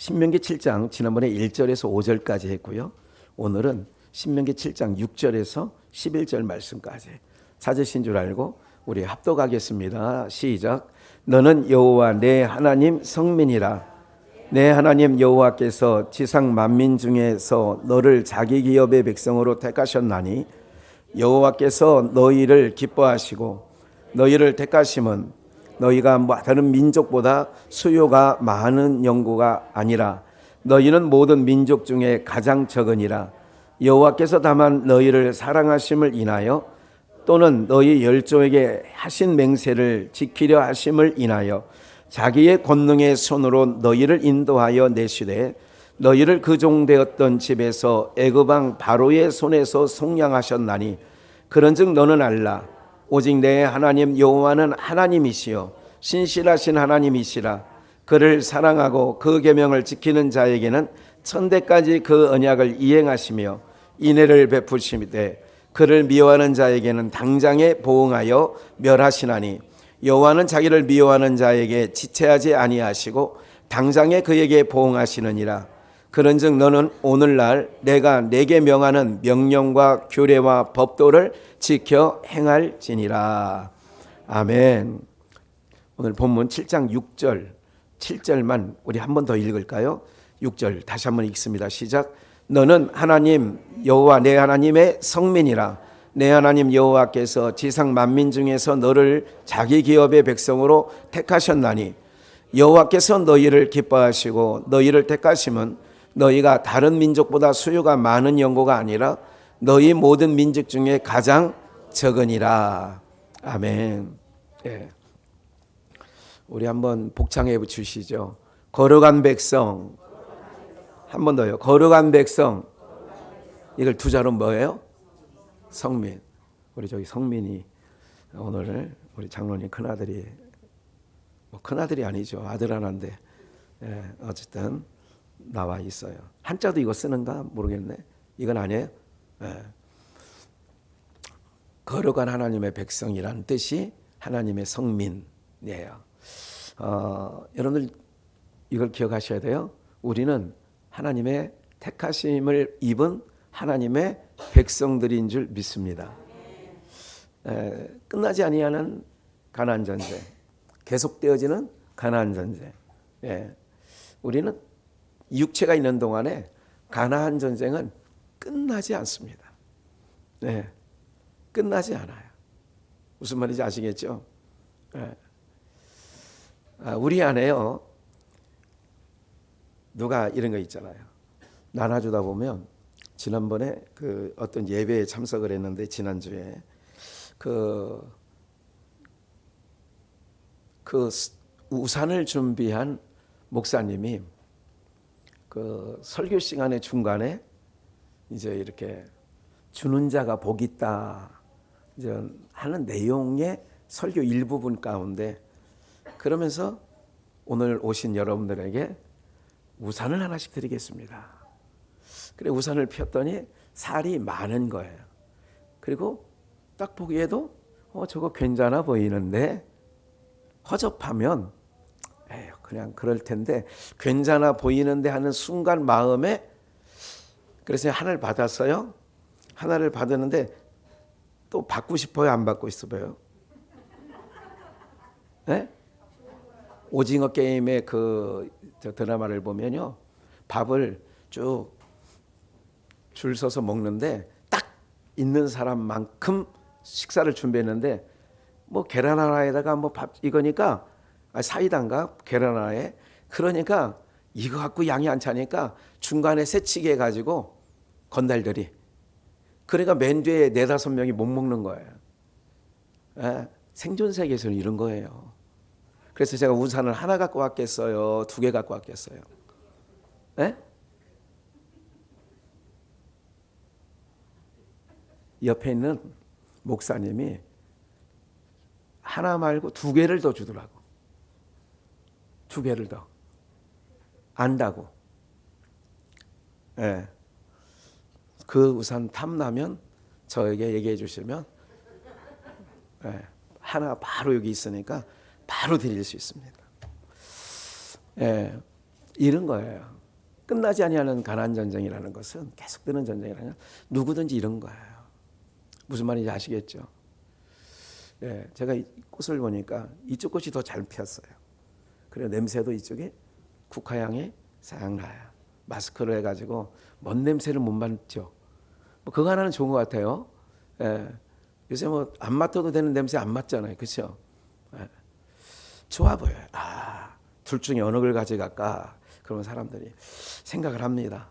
신명기 7장 지난번에 1절에서 5절까지 했고요. 오늘은 신명기 7장 6절에서 11절 말씀까지 찾으신 줄 알고 우리 합독하겠습니다. 시작. 너는 여호와 내 하나님 성민이라. 내 하나님 여호와께서 지상 만민 중에서 너를 자기 기업의 백성으로 택하셨나니 여호와께서 너희를 기뻐하시고 너희를 택하심은 너희가 다른 민족보다 수요가 많은 영구가 아니라 너희는 모든 민족 중에 가장 적으니라. 여호와께서 다만 너희를 사랑하심을 인하여 또는 너희 열조에게 하신 맹세를 지키려 하심을 인하여 자기의 권능의 손으로 너희를 인도하여 내시되 너희를 그 종되었던 집에서 애굽 왕 바로의 손에서 속량하셨나니 그런즉 너는 알라. 오직 내 하나님 여호와는 하나님이시요 신실하신 하나님이시라. 그를 사랑하고 그 계명을 지키는 자에게는 천대까지 그 언약을 이행하시며 인애를 베푸시되 그를 미워하는 자에게는 당장에 보응하여 멸하시나니 여호와는 자기를 미워하는 자에게 지체하지 아니하시고 당장에 그에게 보응하시느니라. 그런즉 너는 오늘날 내가 내게 명하는 명령과 규례와 법도를 지켜 행할지니라. 아멘. 오늘 본문 7장 6절 7절만 우리 한 번 더 읽을까요? 6절 다시 한번 읽습니다. 시작. 너는 하나님 여호와 내 하나님의 성민이라. 내 하나님 여호와께서 지상 만민 중에서 너를 자기 기업의 백성으로 택하셨나니 여호와께서 너희를 기뻐하시고 너희를 택하심은 너희가 다른 민족보다 수요가 많은 영고가 아니라 너희 모든 민족 중에 가장 적으니라. 아멘. 예. 우리 한번 복창해 주시죠. 거룩한 백성. 한 번 더요. 거룩한 백성. 이걸 두 자로 뭐예요? 성민. 우리 저기 성민이 오늘 우리 장로님 큰아들이 큰아들이 아니죠. 아들 하나인데 어쨌든 나와 있어요. 한자도 이거 쓰는가 모르겠네. 이건 아니에요. 거룩한 하나님의 백성이라는 뜻이 하나님의 성민이에요. 여러분들 이걸 기억하셔야 돼요. 우리는 하나님의 택하심을 입은 하나님의 백성들인 줄 믿습니다. 끝나지 아니하는 가나안 전쟁, 계속되어지는 가나안 전쟁. 우리는 육체가 있는 동안에 가나안 전쟁은 끝나지 않습니다. 끝나지 않아요. 무슨 말인지 아시겠죠? 우리 안에요. 누가 이런 거 있잖아요. 나눠주다 보면 지난번에 그 어떤 예배에 참석을 했는데 지난주에 그 우산을 준비한 목사님이 그 설교 시간의 중간에 이제 이렇게 주는 자가 복 있다 이제 하는 내용의 설교 일부분 가운데 그러면서 오늘 오신 여러분들에게 우산을 하나씩 드리겠습니다. 그래 우산을 폈더니 살이 많은 거예요. 그리고 딱 보기에도 저거 괜찮아 보이는데 허접하면 그냥 그럴 텐데 괜찮아 보이는데 하는 순간 마음에 그래서 하나를 받았어요. 하나를 받았는데 또 받고 싶어요? 안 받고 싶어요? 네? 오징어 게임의 그 드라마를 보면요. 밥을 쭉 줄 서서 먹는데 딱 있는 사람만큼 식사를 준비했는데 뭐 계란 하나에다가 뭐 밥 이거니까 사이다인가 계란 하나에 그러니까 이거 갖고 양이 안 차니까 중간에 새치기 해가지고 건달들이 그러니까 맨 뒤에 4-5명이 못 먹는 거예요. 생존 세계에서는 이런 거예요. 그래서 제가 우산을 하나 갖고 왔겠어요? 2개 갖고 왔겠어요? 옆에 있는 목사님이 하나 말고 2개를 더 주더라고. 2개를 더. 안다고. 그 우산 탐나면 저에게 얘기해 주시면 하나 바로 여기 있으니까 바로 드릴 수 있습니다. 이런 거예요. 끝나지 아니하는 가나안 전쟁이라는 것은 계속되는 전쟁이라는 누구든지 이런 거예요. 무슨 말인지 아시겠죠? 예, 제가 이 꽃을 보니까 이쪽 꽃이 더 잘 피었어요. 그리고 냄새도 이쪽에 국화향이 싹 나요. 마스크를 해가지고 먼 냄새를 못 맡죠. 뭐 그거 하나는 좋은 것 같아요. 예, 요새 뭐 안 맡아도 되는 냄새 안 맡잖아요. 그렇죠? 예, 좋아 보여요. 아, 둘 중에 어느 걸 가져갈까? 그런 사람들이 생각을 합니다.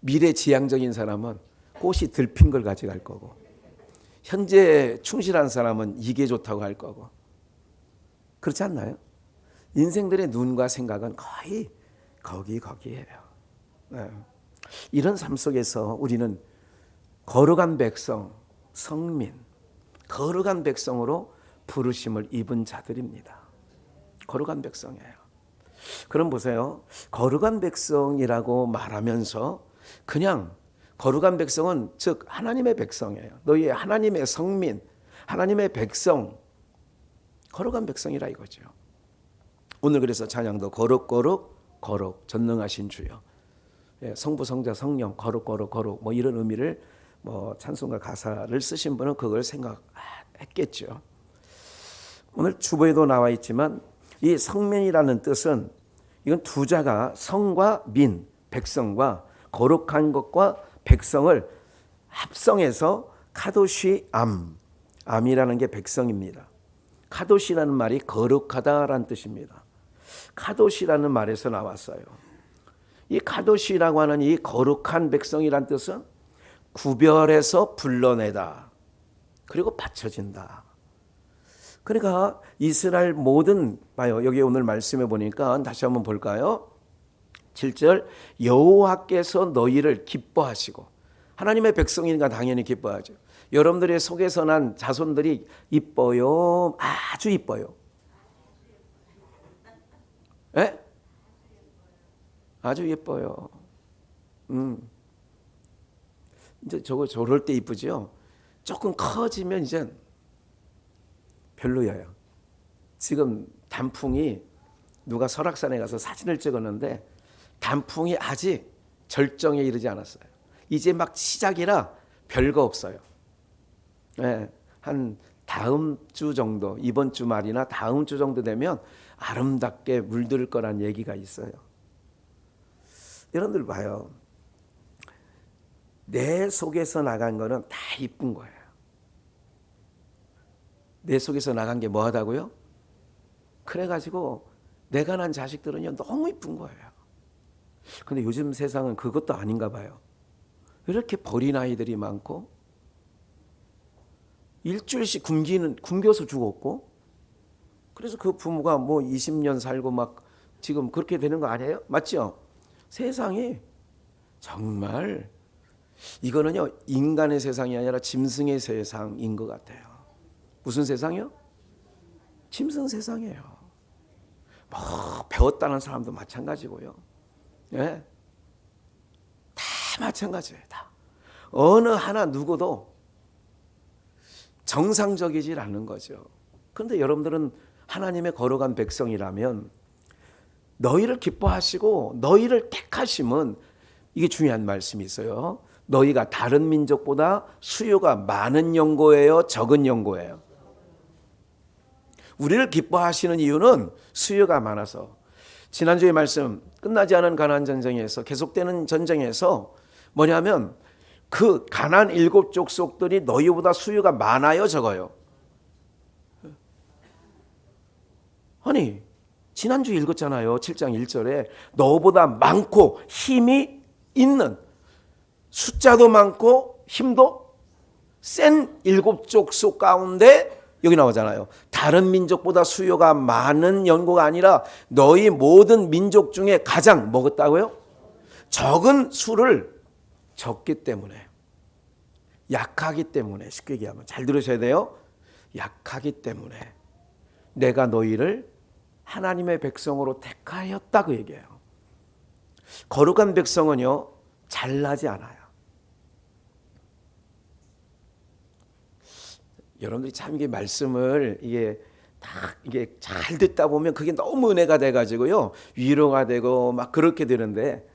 미래지향적인 사람은 꽃이 들핀 걸 가져갈 거고, 현재 충실한 사람은 이게 좋다고 할 거고. 그렇지 않나요? 인생들의 눈과 생각은 거의 거기에요. 네. 이런 삶 속에서 우리는 거룩한 백성, 성민, 거룩한 백성으로 부르심을 입은 자들입니다. 거룩한 백성이에요. 그럼 보세요. 거룩한 백성이라고 말하면서 그냥 거룩한 백성은 즉 하나님의 백성이에요. 너희 하나님의 성민, 하나님의 백성, 거룩한 백성이라 이거죠. 오늘 그래서 찬양도 거룩 거룩 거룩 전능하신 주여, 성부 성자 성령 거룩 거룩 거룩 뭐 이런 의미를 뭐 찬송가 가사를 쓰신 분은 그걸 생각했겠죠. 오늘 주보에도 나와 있지만 이 성민이라는 뜻은 이건 두 자가 성과 민, 백성과 거룩한 것과 백성을 합성해서 카도시 암이라는 게 백성입니다. 카도시라는 말이 거룩하다라는 뜻입니다. 카도시라는 말에서 나왔어요. 이 카도시라고 하는 이 거룩한 백성이란 뜻은 구별해서 불러내다, 그리고 바쳐진다. 그러니까 이스라엘 모든, 봐요, 여기 오늘 말씀해 보니까 다시 한번 볼까요? 7절, 여호와께서 너희를 기뻐하시고, 하나님의 백성이니까 당연히 기뻐하죠. 여러분들의 속에서 난 자손들이 이뻐요, 아주 이뻐요. 예? 아주 예뻐요. 이제 저럴 때 이쁘죠. 조금 커지면 이제 별로예요. 지금 단풍이, 누가 설악산에 가서 사진을 찍었는데 단풍이 아직 절정에 이르지 않았어요. 이제 막 시작이라 별거 없어요. 네, 한 다음 주 정도, 이번 주 말이나 다음 주 정도 되면 아름답게 물들 거란 얘기가 있어요. 여러분들 봐요. 내 속에서 나간 거는 다 이쁜 거예요. 내 속에서 나간 게 뭐하다고요? 그래가지고 내가 난 자식들은요 너무 이쁜 거예요. 근데 요즘 세상은 그것도 아닌가 봐요. 이렇게 버린 아이들이 많고 일주일씩 굶겨서 죽었고, 그래서 그 부모가 뭐 20년 살고 막 지금 그렇게 되는 거 아니에요? 맞죠? 세상이 정말 이거는요 인간의 세상이 아니라 짐승의 세상인 것 같아요. 무슨 세상이요? 짐승 세상이에요. 뭐 배웠다는 사람도 마찬가지고요. 예? 다 마찬가지예요. 다. 어느 하나 누구도 정상적이질 않는 거죠. 그런데 여러분들은 하나님의 거룩한 백성이라면 너희를 기뻐하시고 너희를 택하심은, 이게 중요한 말씀이 있어요. 너희가 다른 민족보다 수요가 많은 연고예요, 적은 연고예요? 우리를 기뻐하시는 이유는 수요가 많아서. 지난주에 말씀, 끝나지 않은 가나안 전쟁에서, 계속되는 전쟁에서 뭐냐면 그 가나안 7족속들이 너희보다 수요가 많아요, 적어요? 아니 지난주 읽었잖아요. 7장 1절에 너보다 많고 힘이 있는, 숫자도 많고 힘도 센 7족속 가운데 여기 나오잖아요. 다른 민족보다 수요가 많은 연고가 아니라 너희 모든 민족 중에 가장 먹었다고요? 적은 수를, 적기 때문에, 약하기 때문에, 쉽게 얘기하면 잘 들으셔야 돼요. 약하기 때문에 내가 너희를 하나님의 백성으로 택하였다, 그 얘기예요. 거룩한 백성은요 잘나지 않아요. 여러분들이 참 이게 말씀을 이게 딱 이게 잘 듣다 보면 그게 너무 은혜가 돼가지고요, 위로가 되고 막 그렇게 되는데,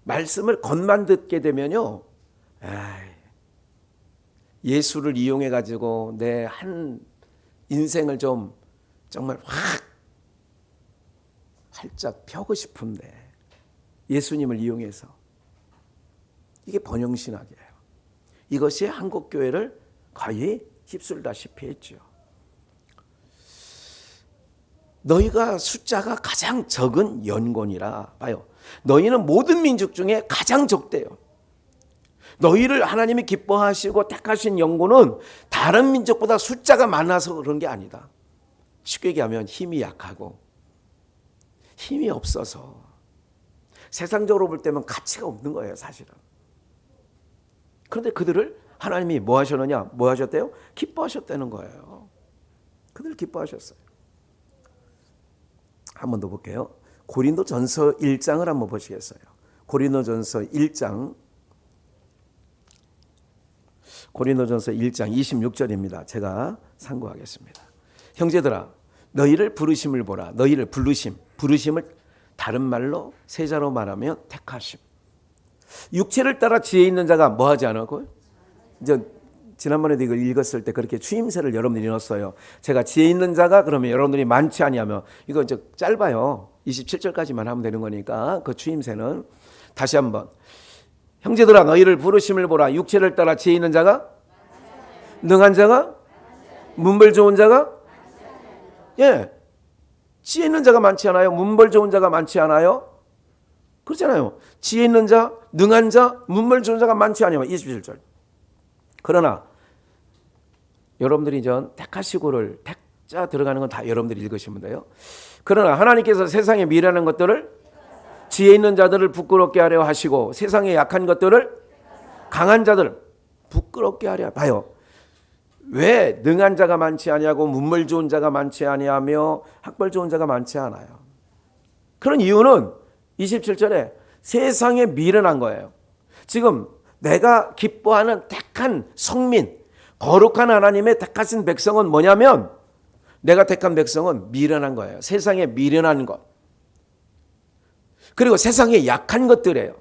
말씀을 겉만 듣게 되면요, 예수를 이용해 가지고 내 한 인생을 좀 정말 확 활짝 펴고 싶은데, 예수님을 이용해서. 이게 번영신학이에요. 이것이 한국 교회를 거의 휩쓸다시피 했죠. 너희가 숫자가 가장 적은 연곤이라. 봐요, 너희는 모든 민족 중에 가장 적대요. 너희를 하나님이 기뻐하시고 택하신 연고는 다른 민족보다 숫자가 많아서 그런 게 아니다. 쉽게 얘기하면 힘이 약하고 힘이 없어서 세상적으로 볼 때면 가치가 없는 거예요, 사실은. 그런데 그들을 하나님이 뭐 하셨느냐? 뭐 하셨대요? 기뻐하셨다는 거예요. 그들 기뻐하셨어요. 한 번 더 볼게요. 고린도전서 1장을 한번 보시겠어요? 고린도전서 1장 26절입니다. 제가 상고하겠습니다. 형제들아, 너희를 부르심을 보라. 너희를 부르심을 다른 말로 세자로 말하면 택하심. 육체를 따라 지혜 있는 자가 뭐 하지 않았고요? 이제 지난번에도 이걸 읽었을 때 그렇게 추임새를 여러분들이 넣었어요. 제가 지혜 있는 자가 그러면 여러분들이 많지 아니하며, 이거 이제 짧아요. 27절까지만 하면 되는 거니까 그 추임새는 다시 한번. 형제들아, 너희를 부르심을 보라. 육체를 따라 지혜 있는 자가, 능한 자가, 문벌 좋은 자가, 지혜 있는 자가 많지 않아요? 문벌 좋은 자가 많지 않아요? 그렇잖아요. 지혜 있는 자, 능한 자, 문벌 좋은 자가 많지 않아요. 27절. 그러나 여러분들이 전 택하시고를 택자 들어가는 건 다 여러분들이 읽으시면 돼요. 그러나 하나님께서 세상에 미련한 것들을, 지혜 있는 자들을 부끄럽게 하려 하시고 세상에 약한 것들을, 강한 자들을 부끄럽게 하려. 봐요, 왜 능한 자가 많지 아니하고 문물 좋은 자가 많지 아니하며 학벌 좋은 자가 많지 않아요? 그런 이유는 27절에 세상에 미련한 거예요. 지금 내가 기뻐하는 택한 성민, 거룩한 하나님의 택하신 백성은 뭐냐면, 내가 택한 백성은 미련한 거예요. 세상에 미련한 것, 그리고 세상에 약한 것들이에요.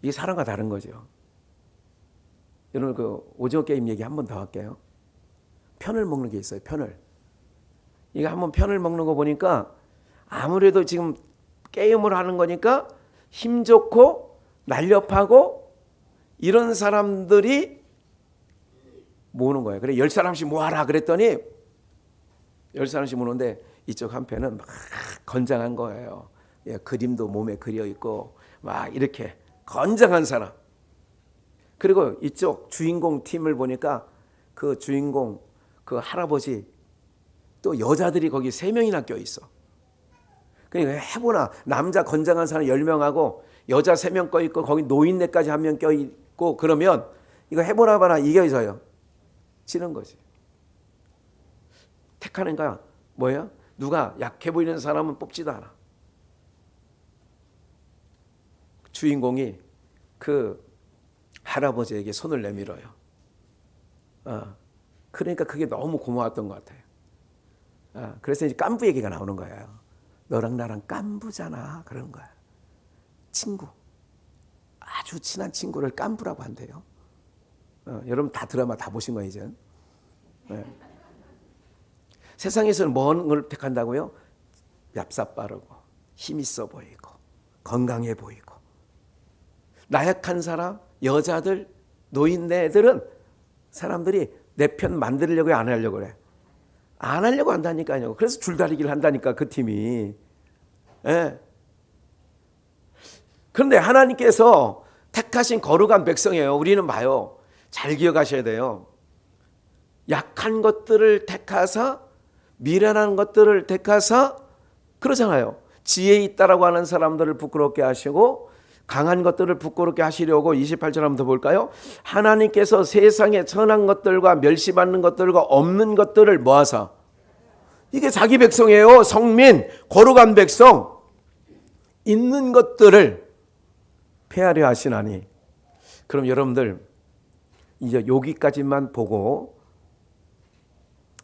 이게 사람과 다른 거죠. 여러분, 그 오징어 게임 얘기 한 번 더 할게요. 편을 먹는 게 있어요. 편을. 이거 한번 편을 먹는 거 보니까 아무래도 지금 게임을 하는 거니까 힘 좋고 날렵하고 이런 사람들이 모으는 거예요. 그래 10사람씩 모아라 그랬더니 10사람씩 모으는데 이쪽 한 편은 막 건장한 거예요. 그림도 몸에 그려 있고 막 이렇게 건장한 사람. 그리고 이쪽 주인공 팀을 보니까 그 주인공 그 할아버지 또 여자들이 거기 3명이나 껴 있어. 그러니까 해보나, 남자 건장한 사람 10명하고 여자 3명 껴 있고 거기 노인네까지 1명 껴 있고 그러면 이거 해보나 봐라 이겨져요. 지는 거지. 택하는 거야. 뭐야? 누가 약해 보이는 사람은 뽑지도 않아. 주인공이 그 할아버지에게 손을 내밀어요. 그러니까 그게 너무 고마웠던 것 같아요. 그래서 이제 깐부 얘기가 나오는 거예요. 너랑 나랑 깐부잖아. 그런 거야. 친구. 아주 친한 친구를 깐부라고 한대요. 여러분 다 드라마 다 보신 거예요, 이제. 세상에서는 뭔 택한다고요? 얍삽 빠르고 힘 있어 보이고 건강해 보이고. 나약한 사람, 여자들, 노인네들은 사람들이 내 편 만들려고 안 하려고 그래. 안 하려고 한다니까요. 그래서 줄다리기를 한다니까 그 팀이. 그런데 하나님께서 택하신 거룩한 백성이에요. 우리는 봐요. 잘 기억하셔야 돼요. 약한 것들을 택하사, 미련한 것들을 택하사, 그러잖아요. 지혜 있다라고 하는 사람들을 부끄럽게 하시고 강한 것들을 부끄럽게 하시려고. 28절 한번 더 볼까요? 하나님께서 세상에 천한 것들과 멸시받는 것들과 없는 것들을 모아서, 이게 자기 백성이에요. 성민, 거룩한 백성. 있는 것들을 폐하려 하시나니. 그럼 여러분들 이제 여기까지만 보고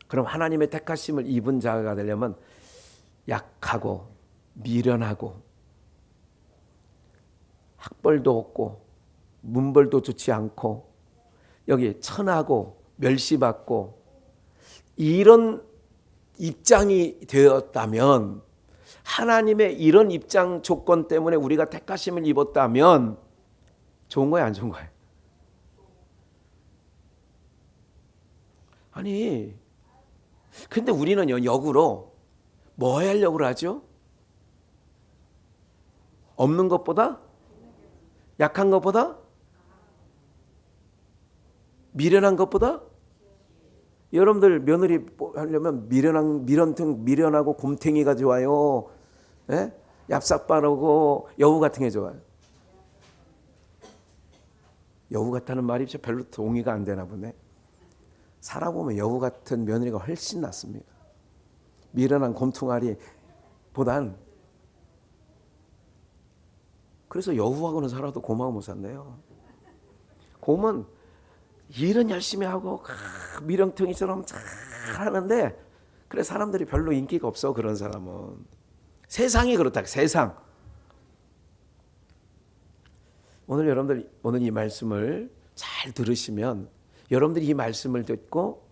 그럼 하나님의 택하심을 입은 자가 되려면 약하고 미련하고 학벌도 없고 문벌도 좋지 않고 여기 천하고 멸시받고 이런 입장이 되었다면, 하나님의 이런 입장 조건 때문에 우리가 택하심을 입었다면 좋은 거야, 안 좋은 거야? 아니, 근데 우리는 역으로 뭐 하려고 하죠? 없는 것보다? 약한 것보다? 미련한 것보다? 여러분들 며느리 하려면 미련하고 곰탱이가 좋아요? 예? 얍삽바르고 여우 같은 게 좋아요? 여우 같다는 말이 별로 동의가 안 되나 보네. 살아보면 여우 같은 며느리가 훨씬 낫습니다. 미련한 곰퉁아리보단. 그래서 여우하고는 살아도 곰하고 못 산대요. 곰은 일은 열심히 하고 미령통이처럼 잘 하는데, 그래 사람들이 별로 인기가 없어. 그런 사람은 세상이 그렇다. 세상. 오늘 여러분들 오늘 이 말씀을 잘 들으시면, 여러분들이 이 말씀을 듣고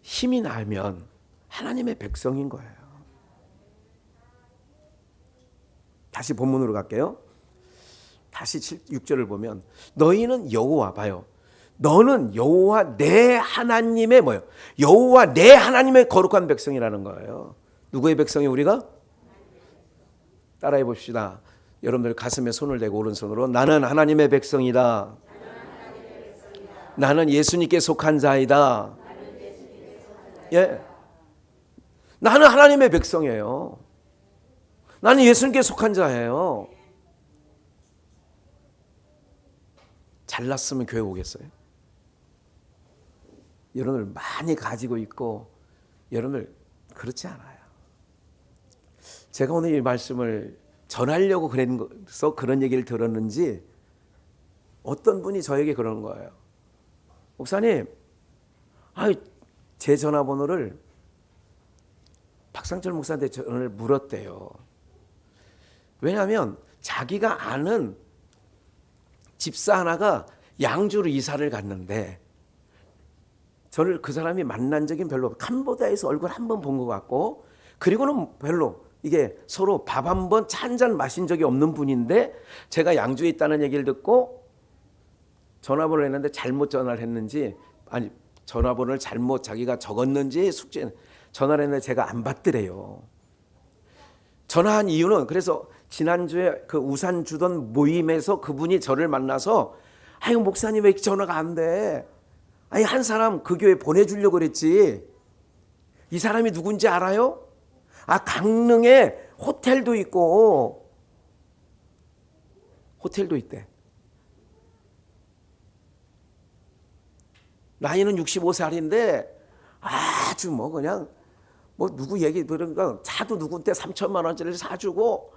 힘이 나면 하나님의 백성인 거예요. 다시 본문으로 갈게요. 다시 6절을 보면, 너희는 여호와, 봐요, 너는 여호와 내 하나님의 뭐예요? 여호와 내 하나님의 거룩한 백성이라는 거예요. 누구의 백성이 우리가? 따라해 봅시다. 여러분들 가슴에 손을 대고 오른손으로, 나는 하나님의 백성이다. 나는 예수님께 속한 자이다. 예, 나는 하나님의 백성이에요. 나는 예수님께 속한 자예요. 잘났으면 교회 오겠어요? 여러분을 많이 가지고 있고 여러분을 그렇지 않아요. 제가 오늘 이 말씀을 전하려고 그래서 그런 얘기를 들었는지, 어떤 분이 저에게 그러는 거예요. 목사님, 제 전화번호를 박상철 목사한테 전화를 물었대요. 왜냐하면 자기가 아는 집사 하나가 양주로 이사를 갔는데, 저를 그 사람이 만난 적은 별로, 캄보디아에서 얼굴 한 번 본 것 같고, 그리고는 별로 이게 서로 밥 한 번, 차 한 잔 마신 적이 없는 분인데, 제가 양주에 있다는 얘기를 듣고 전화번호를 했는데 잘못 전화를 했는지, 아니 전화번호를 잘못 자기가 적었는지 전화를 했는데 제가 안 받더래요. 전화한 이유는, 그래서 지난주에 그 우산 주던 모임에서 그분이 저를 만나서, 아유 목사님 왜 전화가 안 돼? 아니 한 사람 그 교회 보내주려고 그랬지. 이 사람이 누군지 알아요? 강릉에 호텔도 있고, 호텔도 있대. 나이는 65살인데 아주 그냥 누구 얘기 들으니까 차도 누구한테 3천만 원짜리를 사주고,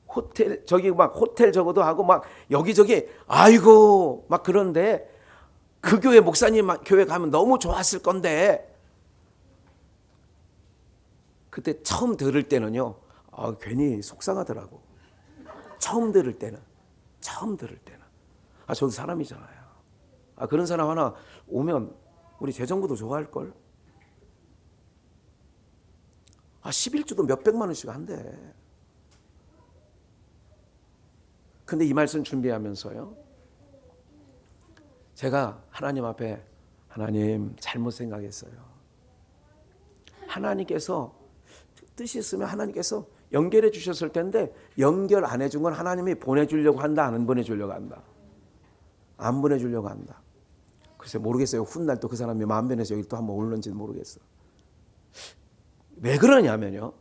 호텔 호텔 저거도 하고 여기저기, 아이고 그런데 그 교회 목사님 교회 가면 너무 좋았을 건데. 그때 처음 들을 때는요, 괜히 속상하더라고. 처음 들을 때는. 저도 사람이잖아요. 그런 사람 하나 오면 우리 재정부도 좋아할걸. 11주도 몇백만 원씩 한대. 근데 이 말씀 준비하면서요, 제가 하나님 앞에, 하나님 잘못 생각했어요. 하나님께서 뜻이 있으면 하나님께서 연결해 주셨을 텐데, 연결 안 해준 건 하나님이 보내주려고 한다, 안 보내주려고 한다? 안 보내주려고 한다. 글쎄 모르겠어요. 훗날 또 그 사람이 마음 변해서 여기 또 한번 오는지는 모르겠어. 왜 그러냐면요,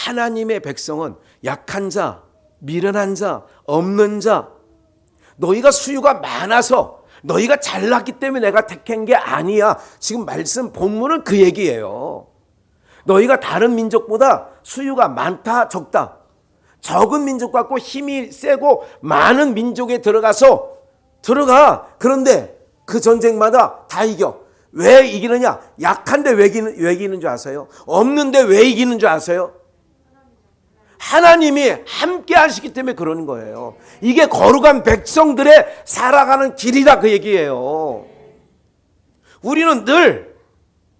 하나님의 백성은 약한 자, 미련한 자, 없는 자, 너희가 수요가 많아서, 너희가 잘났기 때문에 내가 택한 게 아니야. 지금 말씀 본문은 그 얘기예요. 너희가 다른 민족보다 수요가 많다, 적다. 적은 민족 같고 힘이 세고 많은 민족에 들어가. 그런데 그 전쟁마다 다 이겨. 왜 이기느냐? 약한데 왜 이기는 줄 아세요? 없는데 왜 이기는 줄 아세요? 하나님이 함께 하시기 때문에 그러는 거예요. 이게 거룩한 백성들의 살아가는 길이다 그 얘기예요. 우리는 늘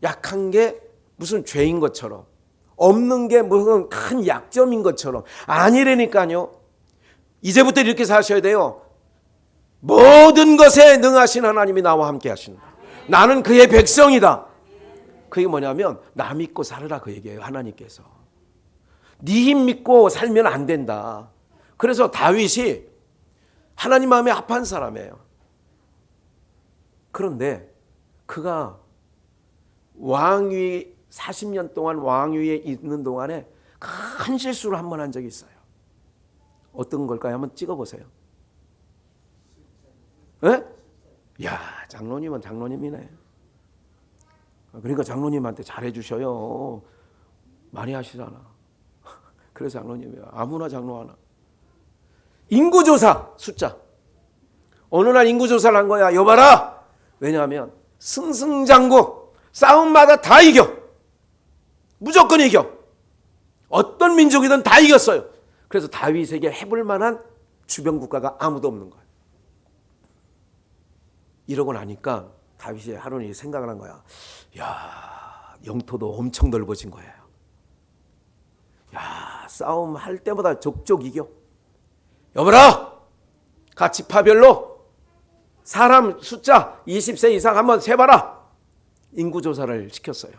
약한 게 무슨 죄인 것처럼, 없는 게 무슨 큰 약점인 것처럼 아니라니까요. 이제부터 이렇게 사셔야 돼요. 모든 것에 능하신 하나님이 나와 함께 하신다. 나는 그의 백성이다. 그게 뭐냐면 나 믿고 살으라 그 얘기예요. 하나님께서. 네 힘 믿고 살면 안 된다. 그래서 다윗이 하나님 마음에 합한 사람이에요. 그런데 그가 왕위 40년 동안 왕위에 있는 동안에 큰 실수를 한 번 한 적이 있어요. 어떤 걸까요? 한번 찍어보세요. 예? 야, 장로님은 장로님이네. 그러니까 장로님한테 잘해주셔요. 많이 하시잖아. 그래서 장로님이야. 아무나 장로 하나. 인구조사 숫자. 어느 날 인구조사를 한 거야. 여봐라. 왜냐하면 승승장구 싸움마다 다 이겨. 무조건 이겨. 어떤 민족이든 다 이겼어요. 그래서 다윗에게 해볼 만한 주변 국가가 아무도 없는 거예요. 이러고 나니까 다윗이 하루는 생각을 한 거야. 야, 영토도 엄청 넓어진 거예요. 야, 싸움 할 때마다 족족 이겨. 여보라, 가치파별로 사람 숫자 20세 이상 한번 세봐라. 인구조사를 시켰어요.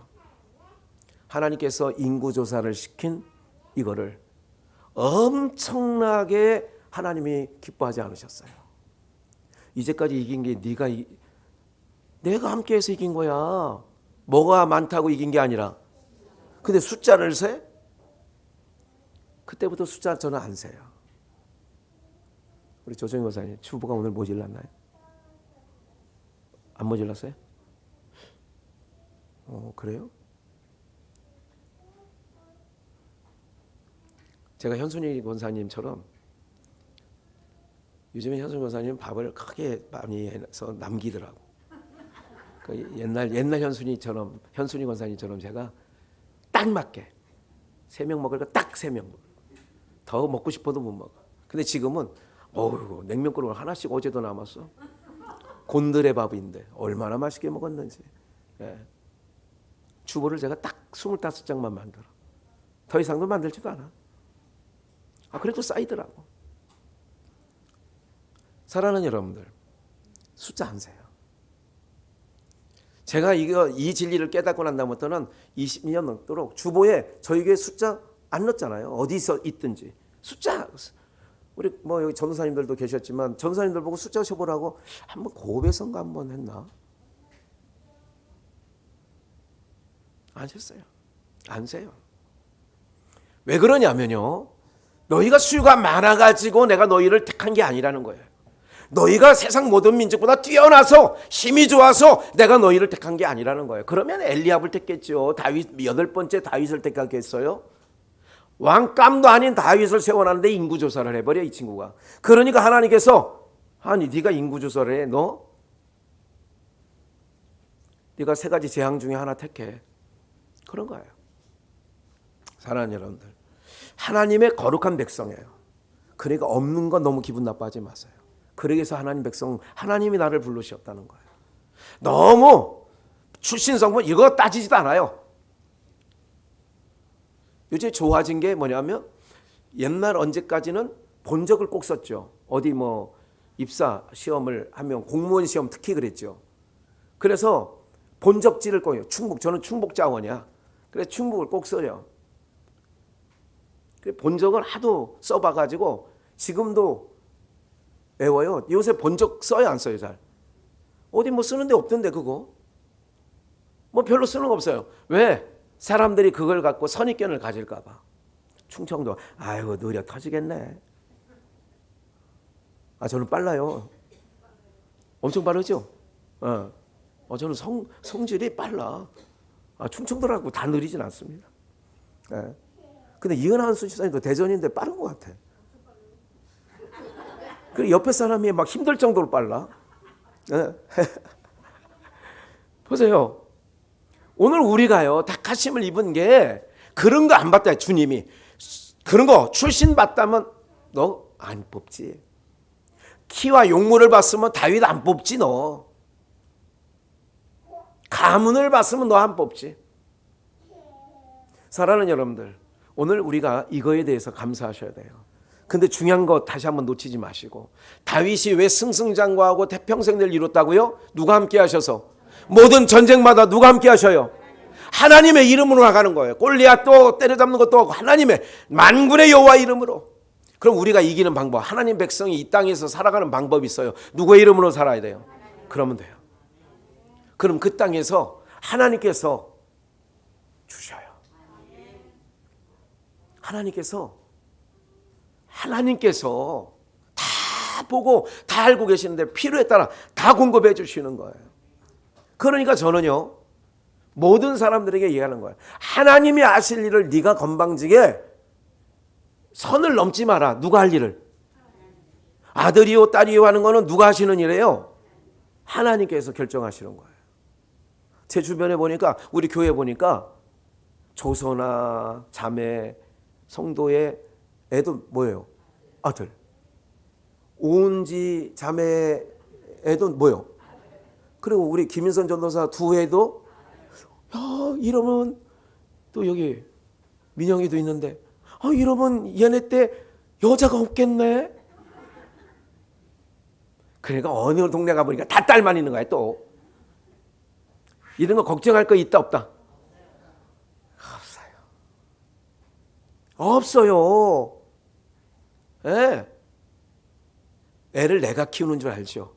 하나님께서 인구조사를 시킨 이거를 엄청나게 하나님이 기뻐하지 않으셨어요. 이제까지 이긴 게 내가 함께해서 이긴 거야. 뭐가 많다고 이긴 게 아니라. 근데 숫자를 세? 그때부터 숫자 저는 안 세요. 우리 조정희 목사님 주부가 오늘 모질랐나요? 안 모질랐어요? 그래요? 제가 현순이 권사님처럼 요즘에 현순이 권사님 밥을 크게 많이 해서 남기더라고. 그 옛날 현순이처럼 현순이 권사님처럼 제가 딱 맞게 3명 먹을 거 딱 3명 먹어. 더 먹고 싶어도 못 먹어. 근데 지금은 냉면그릇 하나씩 어제도 남았어. 곤드레 밥인데 얼마나 맛있게 먹었는지. 예. 주보를 제가 딱 25장만 만들어. 더 이상도 만들지도 않아. 그래도 쌓이더라고. 사랑하는 여러분들, 숫자 안 세요. 제가 이 진리를 깨닫고 난 다음부터는 20년 넘도록 주보에 저희 교회 숫자 안 넣었잖아요. 어디서 있든지. 숫자. 우리 여기 전도사님들도 계셨지만 전도사님들 보고 숫자 쳐보라고 한번 고배선가 한번 했나? 안 셌어요. 안 세요. 왜 그러냐면요. 너희가 수요가 많아가지고 내가 너희를 택한 게 아니라는 거예요. 너희가 세상 모든 민족보다 뛰어나서 힘이 좋아서 내가 너희를 택한 게 아니라는 거예요. 그러면 엘리압을 택했죠. 다윗 8번째 다윗을 택하겠어요? 왕감도 아닌 다윗을 세워놨는데 인구조사를 해버려 이 친구가. 그러니까 하나님께서 아니 네가 인구조사를 해? 네가 3가지 재앙 중에 하나 택해. 그런 거예요. 사랑하는 여러분들, 하나님의 거룩한 백성이에요. 그러니까 없는 건 너무 기분 나빠하지 마세요. 그러기서 하나님 백성, 하나님이 나를 부르셨다는 거예요. 너무 출신 성분 이거 따지지도 않아요. 요즘 좋아진 게 뭐냐면 옛날 언제까지는 본적을 꼭 썼죠. 어디 입사 시험을 하면 공무원 시험 특히 그랬죠. 그래서 본적지를 꼭 해요. 저는 충북자원이야. 그래서 충북을 꼭 써요. 본적을 하도 써봐가지고 지금도 외워요. 요새 본적 써요, 안 써요, 잘? 어디 쓰는 데 없던데 그거. 별로 쓰는 거 없어요. 왜? 사람들이 그걸 갖고 선입견을 가질까 봐. 충청도 아이고 느려 터지겠네. 저는 빨라요. 엄청 빠르죠? 저는 성질이 빨라. 충청도라고 다 느리진 않습니다. 근데 이은하 수집사님도 대전인데 빠른 것 같아. 그리고 옆에 사람이 막 힘들 정도로 빨라. 보세요. 오늘 우리가요, 택하심을 입은 게 그런 거 안 받다, 주님이. 그런 거 출신 받다면 너 안 뽑지. 키와 용모를 봤으면 다윗 안 뽑지, 너. 가문을 봤으면 너 안 뽑지. 사랑하는 여러분들, 오늘 우리가 이거에 대해서 감사하셔야 돼요. 근데 중요한 거 다시 한번 놓치지 마시고, 다윗이 왜 승승장구하고 태평생을 이뤘다고요? 누가 함께 하셔서? 모든 전쟁마다 누가 함께 하셔요? 하나님의 이름으로 나가는 거예요. 골리앗 또 때려잡는 것도 하나님의 만군의 여호와 이름으로. 그럼 우리가 이기는 방법, 하나님 백성이 이 땅에서 살아가는 방법이 있어요. 누구의 이름으로 살아야 돼요? 그러면 돼요. 그럼 그 땅에서 하나님께서 주셔요. 하나님께서 다 보고 다 알고 계시는데 필요에 따라 다 공급해 주시는 거예요. 그러니까 저는요, 모든 사람들에게 얘기하는 거예요. 하나님이 아실 일을 네가 건방지게 선을 넘지 마라. 누가 할 일을? 아들이요 딸이요 하는 거는 누가 하시는 일이에요? 하나님께서 결정하시는 거예요. 제 주변에 보니까, 우리 교회 보니까 조서나 자매, 성도의 애도 뭐예요? 아들. 오은지 자매 애도 뭐예요? 그리고 우리 김인선 전도사 두 애도, 야, 이러면 또 여기 민영이도 있는데, 이러면 얘네 때 여자가 없겠네. 그러니까 어느 동네 가보니까 다 딸만 있는 거야. 또 이런 거 걱정할 거 있다 없다? 없어요. 예. 애를 내가 키우는 줄 알죠.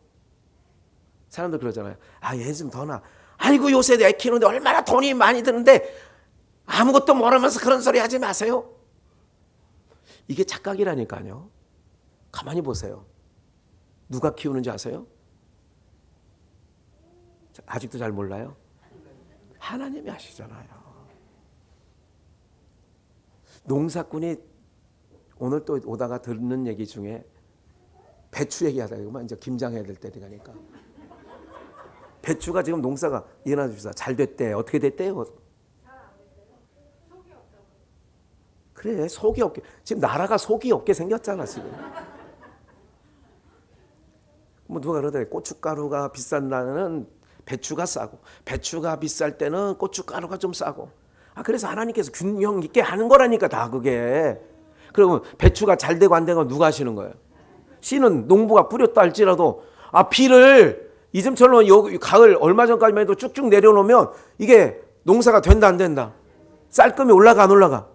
사람들 그러잖아요. 얘 좀 더 나. 아이고 요새 애 키우는데 얼마나 돈이 많이 드는데 아무것도 모르면서 그런 소리 하지 마세요. 이게 착각이라니까요. 가만히 보세요. 누가 키우는지 아세요? 아직도 잘 몰라요? 하나님이 아시잖아요. 농사꾼이 오늘 또 오다가 듣는 얘기 중에 배추 얘기하다 이거만 이제 김장해야 될 때니까. 배추가 지금 농사가 일어나 주시다 잘 됐대. 어떻게 됐대요? 그래, 속이 없게. 지금 나라가 속이 없게 생겼잖아, 지금. 뭐 누가 그러더래. 고춧가루가 비싼 날은 배추가 싸고, 배추가 비쌀 때는 고춧가루가 좀 싸고. 그래서 하나님께서 균형 있게 하는 거라니까, 다 그게. 그러면 배추가 잘 되고 안 되고 누가 하시는 거예요? 씨는 농부가 뿌렸다 할지라도, 비를 이즘처럼 가을 얼마 전까지만 해도 쭉쭉 내려놓으면 이게 농사가 된다 안 된다? 쌀금이 올라가 안 올라가?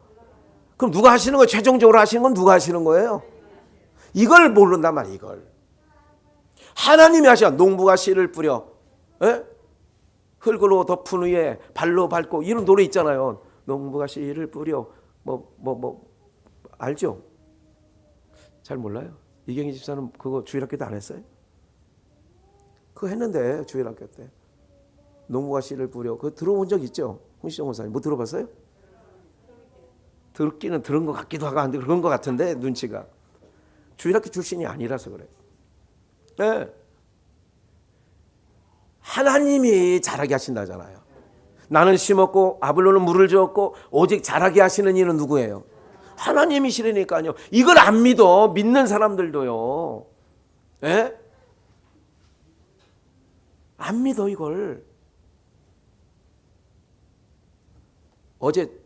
그럼 누가 하시는 거예요? 최종적으로 하시는 건 누가 하시는 거예요? 이걸 모른단 말이에요. 이걸. 하나님이 하셔. 농부가 씨를 뿌려, 흙으로 덮은 후에 발로 밟고, 이런 노래 있잖아요. 농부가 씨를 뿌려 알죠? 잘 몰라요. 이경희 집사는 그거 주일학교 때 안 했어요? 그거 했는데 주일학교 때 농부가 씨를 뿌려. 그거 들어본 적 있죠? 홍시정 목사님 못 들어봤어요? 듣기는 들은 것 같기도 하고 한데 그런 것 같은데 눈치가. 주일학교 출신이 아니라서 그래요. 네. 하나님이 자라게 하신다잖아요. 나는 심었고 아블로는 물을 주었고 오직 자라게 하시는 이는 누구예요? 하나님이시라니까요. 이걸 안 믿어. 믿는 사람들도요. 예? 안 믿어 이걸. 어제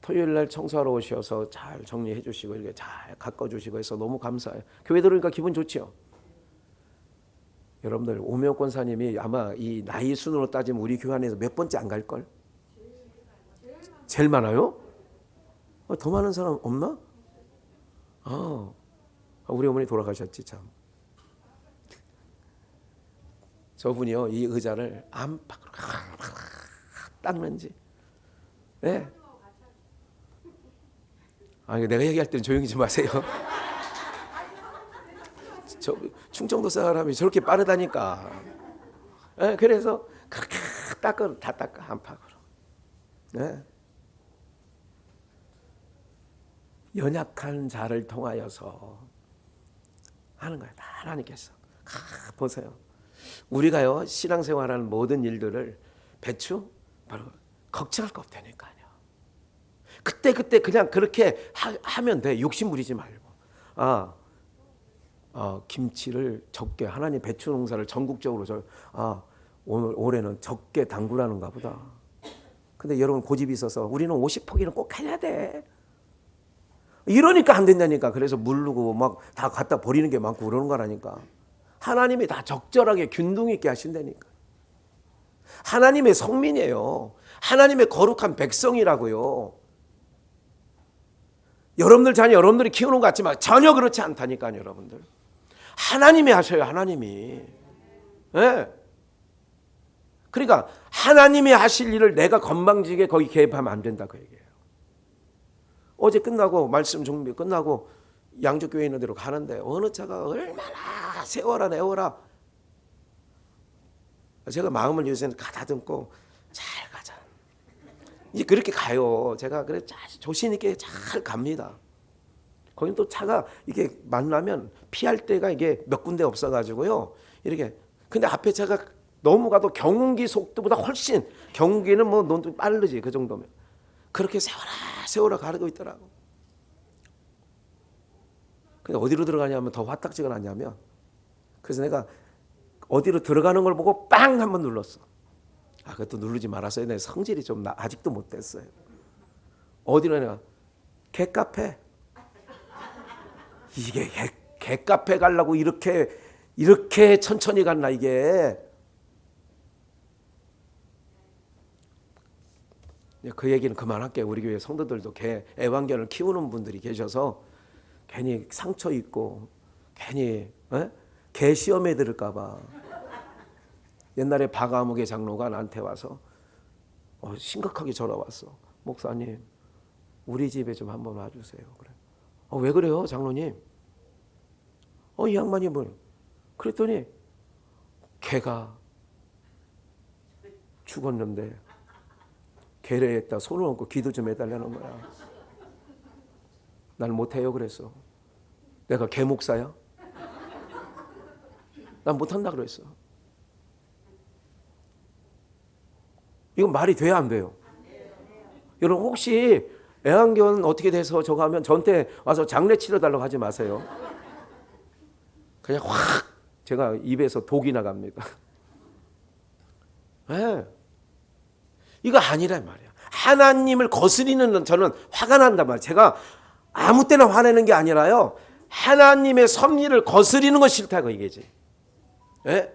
토요일 날 청소하러 오셔서 잘 정리해 주시고 이렇게 잘 가꿔 주시고 해서 너무 감사해요. 교회 들어오니까 기분 좋죠. 여러분들 오명옥 권사님이 아마 이 나이 순으로 따지면 우리 교회 안에서 몇 번째 안 갈걸? 제일 많아요? 더 많은 사람 없나? 우리 어머니 돌아가셨지 참. 저분이요 이 의자를 안팎으로 닦는지. 네. 내가 얘기할 때는 조용히 좀 하세요. 저 충청도 사람이 저렇게 빠르다니까. 네, 그래서 그렇게 다 닦아 안팎으로. 네. 연약한 자를 통하여서 하는 거예요. 다 하나님께서. 보세요. 우리가요 신앙생활하는 모든 일들을 배추? 바로 걱정할 거 없다니까요. 그때 그냥 그렇게 하면 돼. 욕심 부리지 말고. 김치를 적게, 하나님 배추 농사를 전국적으로 올해는 적게 담그라는가 보다. 근데 여러분 고집이 있어서 우리는 50포기는 꼭 해야 돼. 이러니까 안 된다니까. 그래서 물르고 막 다 갖다 버리는 게 많고 그러는 거라니까. 하나님이 다 적절하게 균등 있게 하신다니까. 하나님의 성민이에요. 하나님의 거룩한 백성이라고요. 여러분들 자녀 여러분들이 키우는 것 같지만 전혀 그렇지 않다니까요, 여러분들. 하나님이 하셔요, 하나님이. 네. 그러니까 하나님이 하실 일을 내가 건방지게 거기 개입하면 안 된다 그 얘기예요. 어제 끝나고 말씀 준비 끝나고 양주교회 있는 데로 가는데 어느 차가 얼마나 세워라 내워라. 제가 마음을 요새는 가다듬고 잘 가자. 이제 그렇게 가요. 제가 그래 조심 있게 잘 갑니다. 거긴 또 차가 이게 만나면 피할 데가 이게 몇 군데 없어가지고요. 이렇게 근데 앞에 차가 너무 가도 경운기 속도보다 훨씬 경운기는 뭐 너무 빠르지 그 정도면 그렇게 세워라 가르고 있더라고. 근데 어디로 들어가냐면 더 화딱지가 났냐면 그래서 내가 어디로 들어가는 걸 보고 빵 한번 눌렀어. 그것도 누르지 말았어요. 내 성질이 좀 아직도 못 됐어요. 어디로 내가 개카페. 이게 개카페 가려고 이렇게 천천히 갔나 이게. 그 얘기는 그만할게요. 우리 교회 성도들도 애완견을 키우는 분들이 계셔서 괜히 상처 있고 괜히 개 시험에 들을까 봐. 옛날에 박아무개 장로가 나한테 와서 심각하게 전화 왔어. 목사님 우리 집에 좀 한번 와주세요. 그래. 왜 그래요 장로님? 이 양반이 뭐 그랬더니 개가 죽었는데 개래에다 손을 얹고 기도 좀 해달라는 거야. 난 못해요 그랬어. 내가 개 목사야? 난 못한다 그랬어. 이건 말이 돼야 안 돼요? 여러분 혹시 애완견 어떻게 돼서 저거 하면 저한테 와서 장례 치러달라고 하지 마세요. 그냥 확 제가 입에서 독이 나갑니다. 네. 이거 아니란 말이야. 하나님을 거스리는 저는 화가 난단 말이야. 제가 아무 때나 화내는 게 아니라요. 하나님의 섭리를 거스리는 거 싫다고 이게지. 네?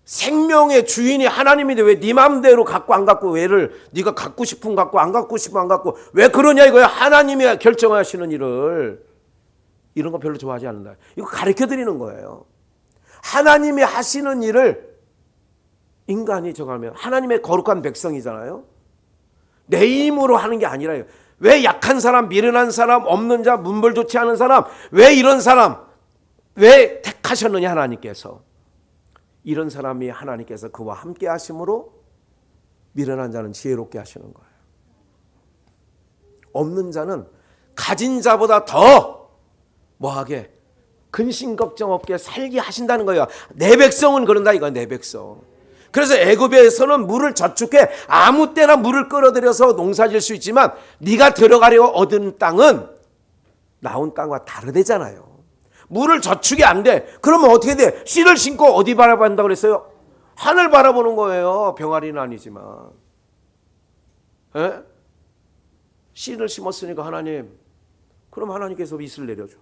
생명의 주인이 하나님인데 왜 네 마음대로 갖고 안 갖고 왜를 네가 갖고 싶으면 갖고 안 갖고 싶으면 안 갖고 왜 그러냐 이거야. 하나님이 결정하시는 일을 이런 거 별로 좋아하지 않는다. 이거 가르쳐 드리는 거예요. 하나님이 하시는 일을 인간이 정하면 하나님의 거룩한 백성이잖아요. 내 힘으로 하는 게 아니라요. 왜 약한 사람, 미련한 사람, 없는 자, 문벌 좋지 않은 사람, 왜 이런 사람, 왜 택하셨느냐 하나님께서. 이런 사람이 하나님께서 그와 함께 하심으로 미련한 자는 지혜롭게 하시는 거예요. 없는 자는 가진 자보다 더 뭐하게 근심 걱정 없게 살게 하신다는 거예요. 내 백성은 그런다 이거야. 내 백성. 그래서 애굽에서는 물을 저축해 아무 때나 물을 끌어들여서 농사질 수 있지만 네가 들어가려 얻은 땅은 나온 땅과 다르대잖아요. 물을 저축이 안 돼. 그러면 어떻게 돼? 씨를 심고 어디 바라본다고 그랬어요? 하늘 바라보는 거예요. 병아리는 아니지만. 에? 씨를 심었으니까 하나님, 그럼 하나님께서 이슬 내려줘.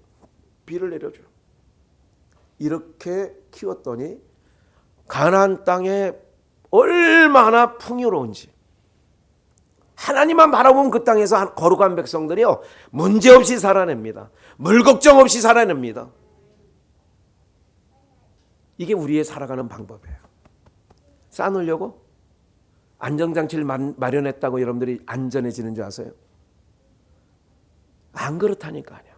비를 내려줘. 이렇게 키웠더니 가나안 땅에 얼마나 풍요로운지. 하나님만 바라보면 그 땅에서 거룩한 백성들이요 문제없이 살아냅니다. 물 걱정 없이 살아냅니다. 이게 우리의 살아가는 방법이에요. 쌓아놓으려고 안정장치를 마련했다고 여러분들이 안전해지는 줄 아세요? 안 그렇다니까요.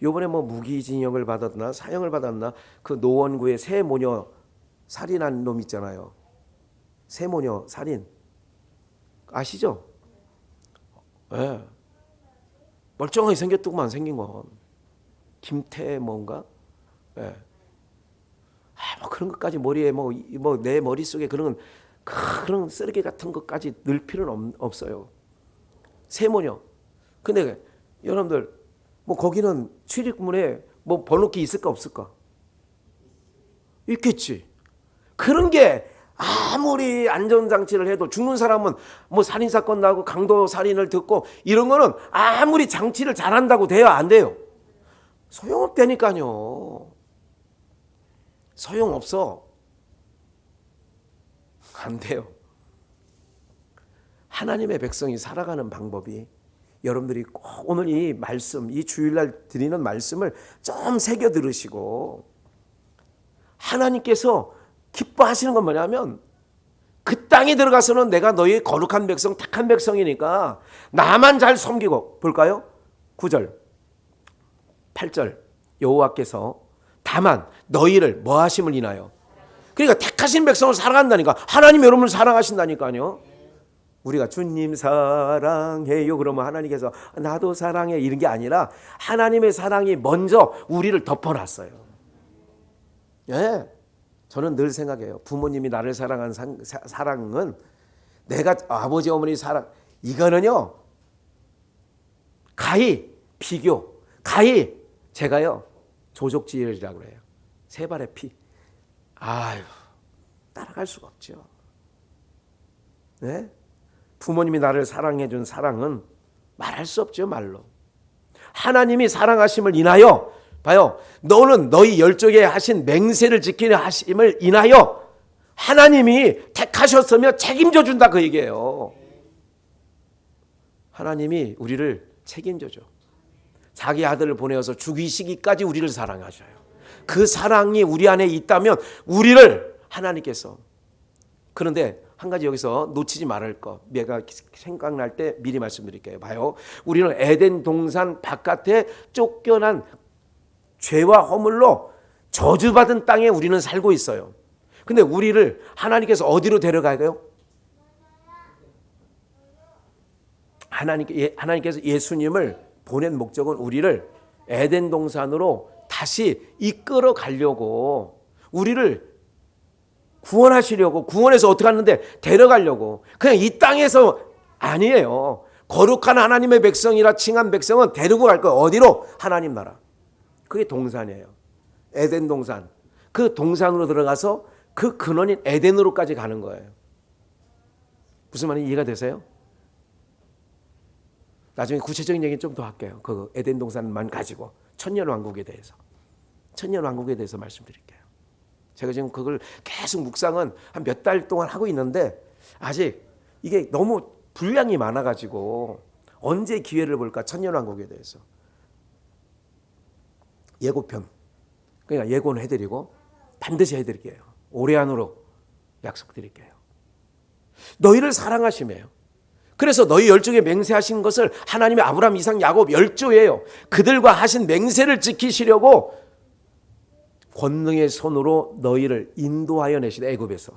요번에 뭐 무기징역을 받았나 사형을 받았나 그 노원구의 새 모녀 살인한 놈 있잖아요. 새 모녀 살인 아시죠? 네. 멀쩡하게 생겼더구만 생긴 건 김태 뭔가. 네. 뭐 그런 것까지 머리에 뭐 내 머릿속에 그런 쓰레기 같은 것까지 넣을 필요는 없어요. 세모녀. 근데 여러분들 뭐 거기는 출입문에 뭐 번호키 있을까 없을까? 있겠지. 그런 게 아무리 안전장치를 해도 죽는 사람은 뭐 살인사건 나고 강도 살인을 듣고 이런 거는 아무리 장치를 잘한다고 돼요? 안 돼요? 소용없다니까요. 소용없어. 안 돼요. 하나님의 백성이 살아가는 방법이 여러분들이 꼭 오늘 이 말씀, 이 주일날 드리는 말씀을 좀 새겨 들으시고 하나님께서 기뻐하시는 건 뭐냐면 그 땅에 들어가서는 내가 너희 거룩한 백성, 택한 백성이니까 나만 잘 섬기고 볼까요? 9절, 8절 여호와께서 다만 너희를 뭐 하심을 인하여 그러니까 택하신 백성을 사랑한다니까 하나님 여러분을 사랑하신다니까요. 우리가 주님 사랑해요 그러면 하나님께서 나도 사랑해 이런 게 아니라 하나님의 사랑이 먼저 우리를 덮어놨어요. 예, 저는 늘 생각해요. 부모님이 나를 사랑한 사랑은 내가 아버지 어머니 사랑 이거는요 가히 비교 가히 제가요 조족지혈이라고 그래요. 세 발의 피. 아유 따라갈 수가 없죠. 네? 부모님이 나를 사랑해 준 사랑은 말할 수 없죠 말로. 하나님이 사랑하심을 인하여 봐요. 너는 너희 열조에 하신 맹세를 지키는 하심을 인하여 하나님이 택하셨으며 책임져 준다 그 얘기예요. 하나님이 우리를 책임져 줘. 자기 아들을 보내어서 죽이시기까지 우리를 사랑하셔요. 그 사랑이 우리 안에 있다면 우리를 하나님께서 그런데 한 가지 여기서 놓치지 말을 거 내가 생각날 때 미리 말씀드릴게요. 봐요. 우리는 에덴 동산 바깥에 쫓겨난 죄와 허물로 저주받은 땅에 우리는 살고 있어요. 근데 우리를 하나님께서 어디로 데려가요? 하나님께서 예수님을 보낸 목적은 우리를 에덴 동산으로 다시 이끌어 가려고 우리를 구원하시려고 구원해서 어떻게 하는데 데려가려고 그냥 이 땅에서 아니에요. 거룩한 하나님의 백성이라 칭한 백성은 데리고 갈 거예요. 어디로? 하나님 나라. 그게 동산이에요. 에덴 동산. 그 동산으로 들어가서 그 근원인 에덴으로까지 가는 거예요. 무슨 말인지 이해가 되세요? 나중에 구체적인 얘기는 좀 더 할게요. 그 에덴 동산만 가지고 천년왕국에 대해서 말씀드릴게요. 제가 지금 그걸 계속 묵상은 한 몇 달 동안 하고 있는데 아직 이게 너무 분량이 많아가지고 언제 기회를 볼까 천년왕국에 대해서 예고편 그러니까 예고는 해드리고 반드시 해드릴게요. 올해 안으로 약속드릴게요. 너희를 사랑하심이에요. 그래서 너희 열조에 맹세하신 것을 하나님의 아브라함 이삭 야곱 열조예요. 그들과 하신 맹세를 지키시려고 권능의 손으로 너희를 인도하여 내시다. 애굽에서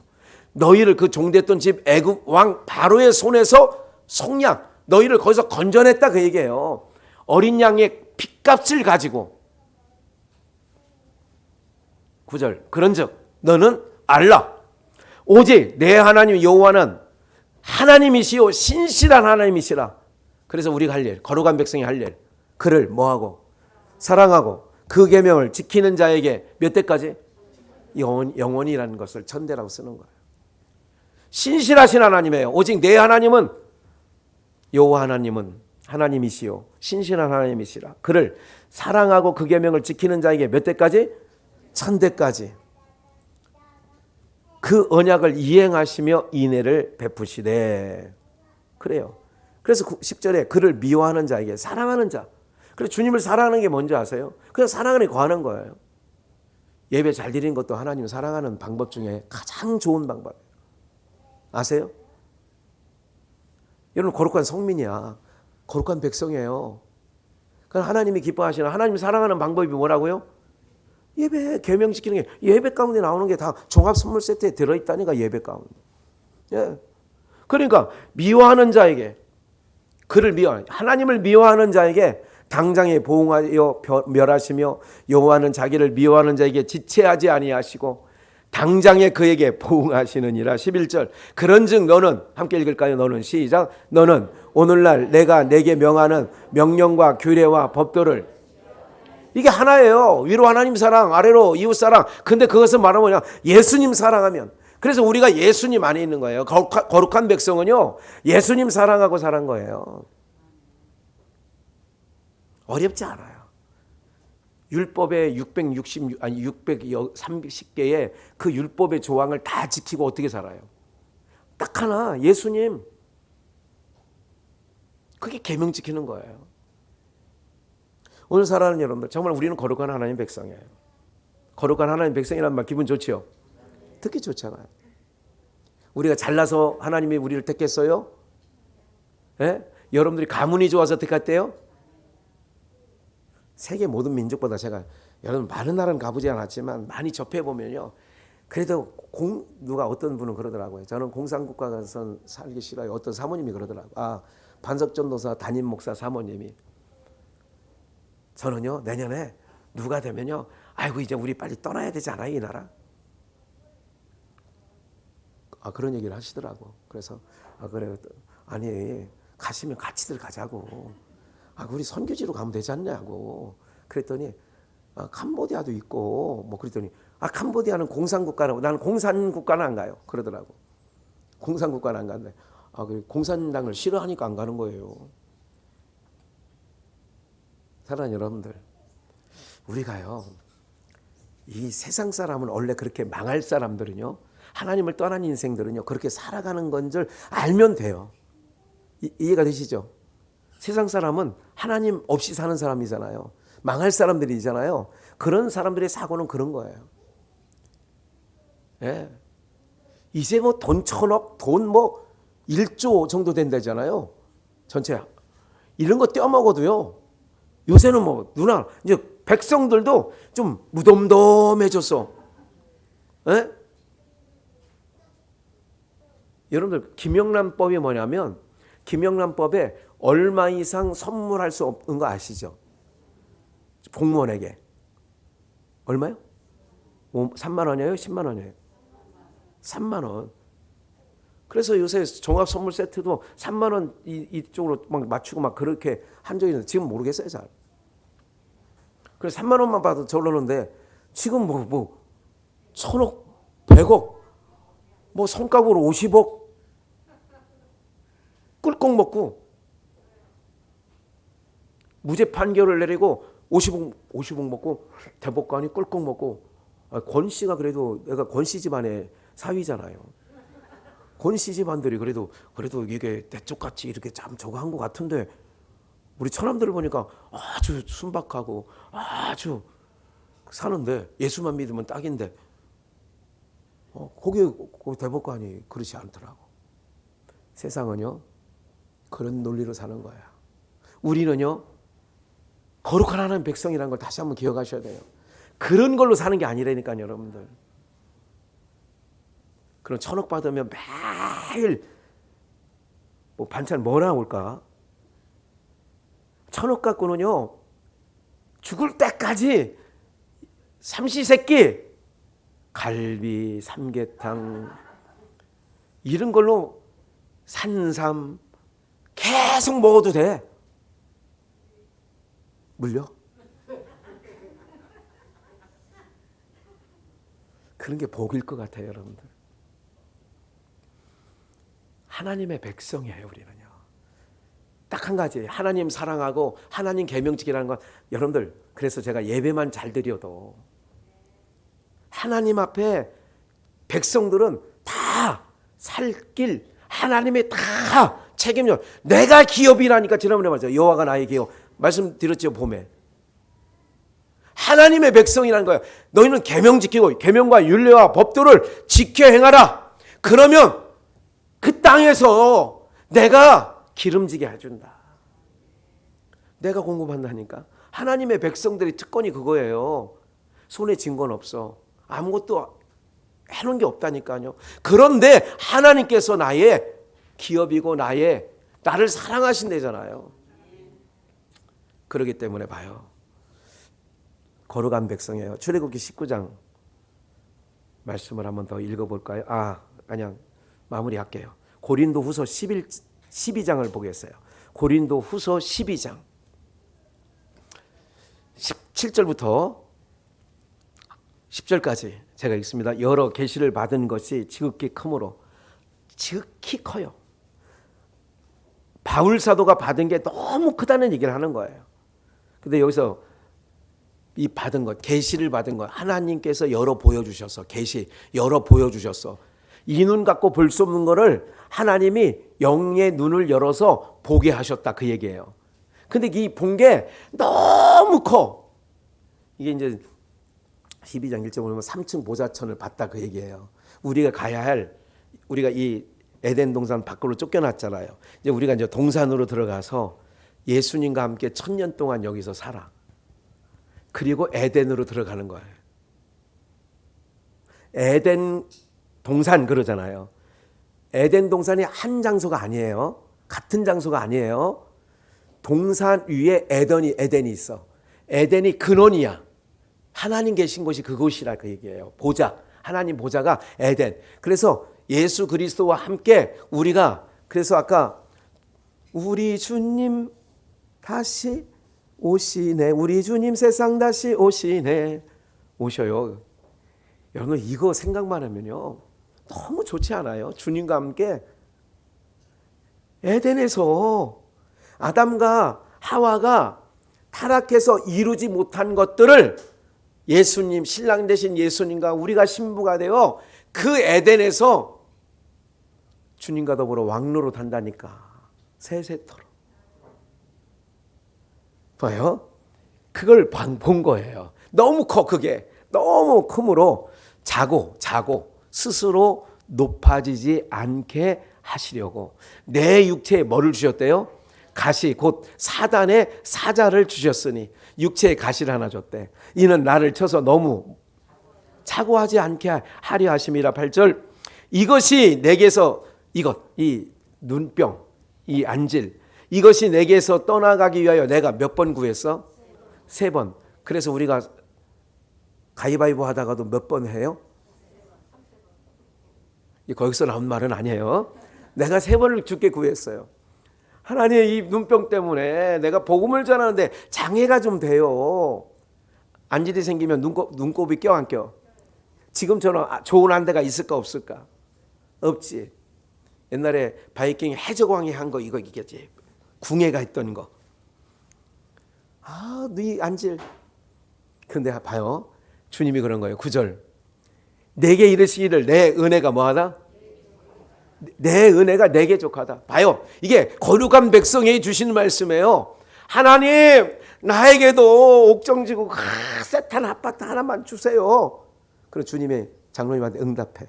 너희를 그 종됐던 집 애굽 왕 바로의 손에서 속량 너희를 거기서 건져냈다 그 얘기예요. 어린 양의 핏값을 가지고 9절 그런즉 너는 알라 오직 내 하나님 여호와는 하나님이시요 신실한 하나님이시라. 그래서 우리가 할 일 거룩한 백성이 할 일 그를 뭐하고 사랑하고 그 계명을 지키는 자에게 몇 대까지? 영원이라는 것을 천대라고 쓰는 거예요. 신실하신 하나님이에요. 오직 내 하나님은 여호와 하나님은 하나님이시요 신실한 하나님이시라. 그를 사랑하고 그 계명을 지키는 자에게 몇 대까지? 1000대까지. 그 언약을 이행하시며 인애를 베푸시되. 그래요. 그래서 10절에 그를 미워하는 자에게 사랑하는 자. 그래서 주님을 사랑하는 게 뭔지 아세요? 그냥 사랑을 구하는 거예요. 예배 잘 드리는 것도 하나님 사랑하는 방법 중에 가장 좋은 방법이에요. 아세요? 여러분 거룩한 성민이야. 거룩한 백성이에요. 그럼 하나님이 기뻐하시는 하나님 사랑하는 방법이 뭐라고요? 예배 계명 지키는 게 예배 가운데 나오는 게 다 종합 선물 세트에 들어있다니까 예배 가운데. 예. 그러니까 미워하는 자에게 그를 미워하는 하나님을 미워하는 자에게 당장에 보응하여 멸하시며 여호와는 자기를 미워하는 자에게 지체하지 아니하시고 당장에 그에게 보응하시느니라. 11절. 그런즉 너는, 함께 읽을까요? 너는, 시작. 너는 오늘날 내가 내게 명하는 명령과 규례와 법도를, 이게 하나예요. 위로 하나님 사랑, 아래로 이웃 사랑. 근데 그것은 말하면 뭐냐? 예수님 사랑하면. 그래서 우리가 예수님 안에 있는 거예요. 거룩한 백성은요, 예수님 사랑하고 사는 거예요. 어렵지 않아요. 율법의 630개의 그 율법의 조항을 다 지키고 어떻게 살아요? 딱 하나, 예수님. 그게 계명 지키는 거예요. 오늘 살아가는 여러분들, 정말 우리는 거룩한 하나님 백성이에요. 거룩한 하나님 백성이란 말 기분 좋지요? 듣기 좋잖아요. 우리가 잘나서 하나님이 우리를 택했어요? 예? 여러분들이 가문이 좋아서 택했대요? 세계 모든 민족보다 제가, 여러분 많은 나라는 가보지 않았지만 많이 접해보면요, 그래도 누가 어떤 분은 그러더라고요. 저는 공산국가 가서 살기 싫어요. 어떤 사모님이 그러더라고요. 반석전도사 담임 목사 사모님이, 저는요 내년에 누가 되면요, 아이고 이제 우리 빨리 떠나야 되지 않아요, 이 나라? 그런 얘기를 하시더라고. 그래서 그래요. 아니 가시면 같이들 가자고. 우리 선교지로 가면 되지 않냐고. 그랬더니 캄보디아도 있고 뭐 그랬더니 캄보디아는 공산국가라고. 나는 공산국가는 안 가요. 그러더라고. 공산국가는 안 간대. 공산당을 싫어하니까 안 가는 거예요. 사랑하는 여러분들, 우리가요, 이 세상 사람은 원래 그렇게 망할 사람들은요, 하나님을 떠난 인생들은요, 그렇게 살아가는 건 줄 알면 돼요. 이해가 되시죠? 세상 사람은 하나님 없이 사는 사람이잖아요. 망할 사람들이잖아요. 그런 사람들의 사고는 그런 거예요. 예. 이제 뭐 돈 1,000억, 돈 뭐 1조 정도 된다잖아요. 전체. 이런 거 떼어먹어도요, 요새는 뭐 누나 이제 백성들도 좀 무덤덤해졌어. 예? 여러분들, 김영란법이 뭐냐면, 김영란법에 얼마 이상 선물할 수 없는 거 아시죠? 공무원에게. 얼마요? 3만 원이에요? 10만 원이에요? 3만 원. 그래서 요새 종합 선물 세트도 3만 원 이쪽으로 막 맞추고 막 그렇게 한 적이 있는데, 지금 모르겠어요, 잘. 그래서 3만 원만 받아도 저러는데, 지금 뭐 1,000억, 100억, 뭐 성과급으로 50억 꿀꺽 먹고, 무죄 판결을 내리고 50억 먹고, 대법관이 꿀꺽 먹고. 권 씨가 그래도, 내가 권 씨 집안의 사위잖아요. 권 씨 집안들이 그래도 이게 내 쪽같이 이렇게 참 저거 한 것 같은데, 우리 처남들을 보니까 아주 순박하고 아주 사는데, 예수만 믿으면 딱인데, 거기 대법관이 그렇지 않더라고. 세상은요, 그런 논리로 사는 거야. 우리는요, 거룩한 하나님 백성이라는 걸 다시 한번 기억하셔야 돼요. 그런 걸로 사는 게 아니라니까요, 여러분들. 그럼 1,000억 받으면 매일 뭐 반찬 뭐 나올까? 1,000억 갖고는요, 죽을 때까지 삼시세끼 갈비, 삼계탕 이런 걸로 산삼 계속 먹어도 돼. 물려? 그런 게 복일 것 같아요, 여러분들. 하나님의 백성이에요, 우리는요. 딱 한 가지, 하나님 사랑하고 하나님 계명 지키라는 건, 여러분들, 그래서 제가 예배만 잘 드려도 하나님 앞에 백성들은 다 살 길 하나님이 다 책임져. 내가 기업이라니까. 지난번에 말했죠. 여호와가 나의 기업 말씀드렸죠, 봄에. 하나님의 백성이라는 거예요. 너희는 계명 지키고 계명과 율례와 법도를 지켜 행하라. 그러면 그 땅에서 내가 기름지게 해준다. 내가 공급한다니까. 하나님의 백성들의 특권이 그거예요. 손에 쥔 건 없어. 아무것도 해놓은 게 없다니까요. 그런데 하나님께서 나의 기업이고 나를 사랑하신다잖아요. 그렇기 때문에 봐요. 거룩한 백성이에요. 출애굽기 19장 말씀을 한번 더 읽어볼까요? 그냥 마무리할게요. 고린도후서 12장을 보겠어요. 고린도후서 12장 17절부터 10절까지 제가 읽습니다. 여러 계시를 받은 것이 지극히 크므로, 지극히 커요. 바울 사도가 받은 게 너무 크다는 얘기를 하는 거예요. 근데 여기서 이 받은 것, 계시를 받은 것, 하나님께서 열어 보여주셔서, 계시 열어 보여주셔서, 이 눈 갖고 볼 수 없는 거를 하나님이 영의 눈을 열어서 보게 하셨다, 그 얘기예요. 근데 이 본 게 너무 커. 이게 이제 12장 1절 보면 3층 보좌천을 봤다, 그 얘기예요. 우리가 가야 할, 우리가 이 에덴 동산 밖으로 쫓겨났잖아요. 이제 우리가 이제 동산으로 들어가서 예수님과 함께 1000년 동안 여기서 살아. 그리고 에덴으로 들어가는 거예요. 에덴 동산 그러잖아요. 에덴 동산이 한 장소가 아니에요. 같은 장소가 아니에요. 동산 위에 에덴이 있어. 에덴이 근원이야. 하나님 계신 곳이 그곳이라 그 얘기예요. 보좌, 하나님 보좌가 에덴. 그래서 예수 그리스도와 함께 우리가, 그래서 아까 우리 주님 다시 오시네, 우리 주님 세상 다시 오시네, 오셔요. 여러분 이거 생각만 하면요 너무 좋지 않아요? 주님과 함께 에덴에서 아담과 하와가 타락해서 이루지 못한 것들을 예수님, 신랑 되신 예수님과 우리가 신부가 되어 그 에덴에서 주님과 더불어 왕로로 탄다니까. 세세토록. 봐요. 그걸 본 거예요. 너무 커, 그게. 너무 크므로 자고 스스로 높아지지 않게 하시려고 내 육체에 뭐를 주셨대요? 가시, 곧 사단의 사자를 주셨으니 육체에 가시를 하나 줬대. 이는 나를 쳐서 너무 자고하지 않게 하려 하심이라. 8절. 이것이 내게서, 이 눈병, 이 안질, 이것이 내게서 떠나가기 위하여 내가 몇 번 구했어? 3번. 그래서 우리가 가위바위보 하다가도 몇 번 해요? 거기서 나온 말은 아니에요. 내가 3번을 주께 구했어요. 하나님, 이 눈병 때문에 내가 복음을 전하는데 장애가 좀 돼요. 안질이 생기면 눈곱이 껴 안 껴? 지금처럼 좋은 안대가 있을까 없을까? 없지. 옛날에 바이킹 해적왕이 한 거 이거지. 궁예가 했던 거. 네 안질. 근데 봐요. 주님이 그런 거예요. 9절. 내게 이르시기를 내 은혜가 뭐하다? 내 은혜가 내게 족하다. 봐요. 이게 거룩한 백성에게 주시는 말씀이에요. 하나님, 나에게도 옥정지구 세탄 아파트 하나만 주세요. 그럼 주님이 장로님한테 응답해.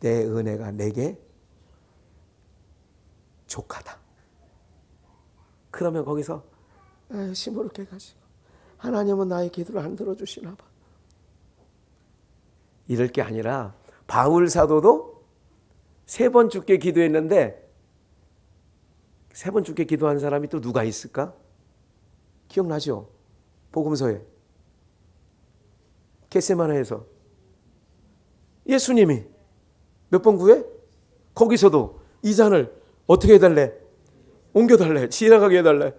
내 은혜가 내게 족하다. 그러면 거기서 시무룩해 가지고 하나님은 나의 기도를 안 들어주시나 봐. 이럴 게 아니라 바울 사도도 3번 주께 기도했는데 3번 주께 기도한 사람이 또 누가 있을까? 기억나죠? 복음서에 겟세마네에서 예수님이 몇 번 구해? 거기서도 이 잔을 어떻게 해달래? 옮겨달래. 지나가게 해달래.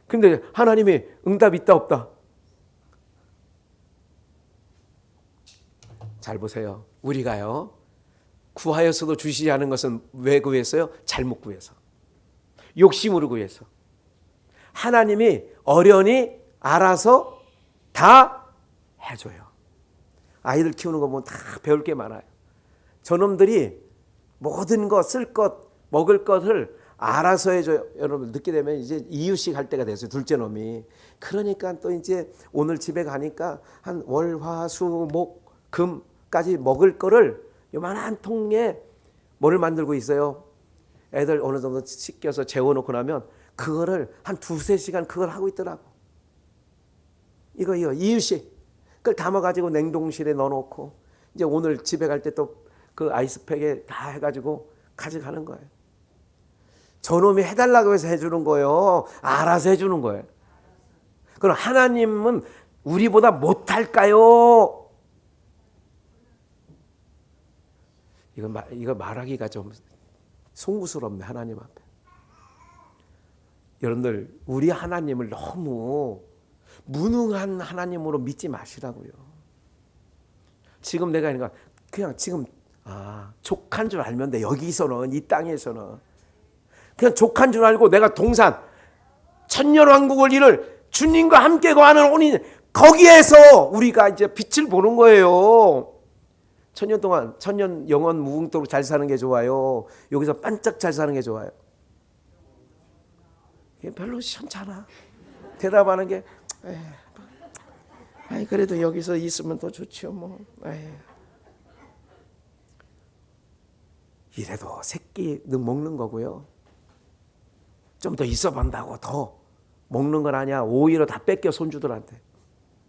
근데 하나님이 응답 있다 없다? 잘 보세요. 우리가요 구하여서도 주시지 않은 것은 왜 구했어요? 잘못 구해서, 욕심으로 구해서. 하나님이 어련히 알아서 다 해줘요. 아이들 키우는 거 보면 다 배울 게 많아요. 저놈들이 모든 것, 쓸 것, 먹을 것을 알아서 해줘요. 여러분 늦게 되면 이제 이유식 할 때가 됐어요. 둘째 놈이. 그러니까 또 이제 오늘 집에 가니까 한 월, 화, 수, 목, 금까지 먹을 거를 요만한 통에 뭐를 만들고 있어요. 애들 어느 정도 씻겨서 재워놓고 나면 그거를 한 2-3시간 그걸 하고 있더라고. 이거 이유식. 그걸 담아가지고 냉동실에 넣어놓고 이제 오늘 집에 갈 때 또 그 아이스팩에 다 해가지고 가져가는 거예요. 저놈이 해달라고 해서 해주는 거예요. 알아서 해주는 거예요. 그럼 하나님은 우리보다 못할까요? 이거 말하기가 좀 송구스럽네, 하나님 앞에. 여러분들, 우리 하나님을 너무 무능한 하나님으로 믿지 마시라고요. 지금 내가 그냥 지금 족한 줄 알면 돼. 여기서는, 이 땅에서는 그냥 족한 줄 알고 내가 동산 천년왕국을 이룰 주님과 함께 거하는 혼인, 거기에서 우리가 이제 빛을 보는 거예요. 천년 동안, 천년 영원 무궁토록 잘 사는 게 좋아요? 여기서 반짝 잘 사는 게 좋아요? 별로 시원찮아. 대답하는 게 그래도 여기서 있으면 더 좋지요 뭐. 이래도 새끼 능 먹는 거고요. 좀 더 있어 본다고 더 먹는 건 아니야. 오히려 다 뺏겨 손주들한테.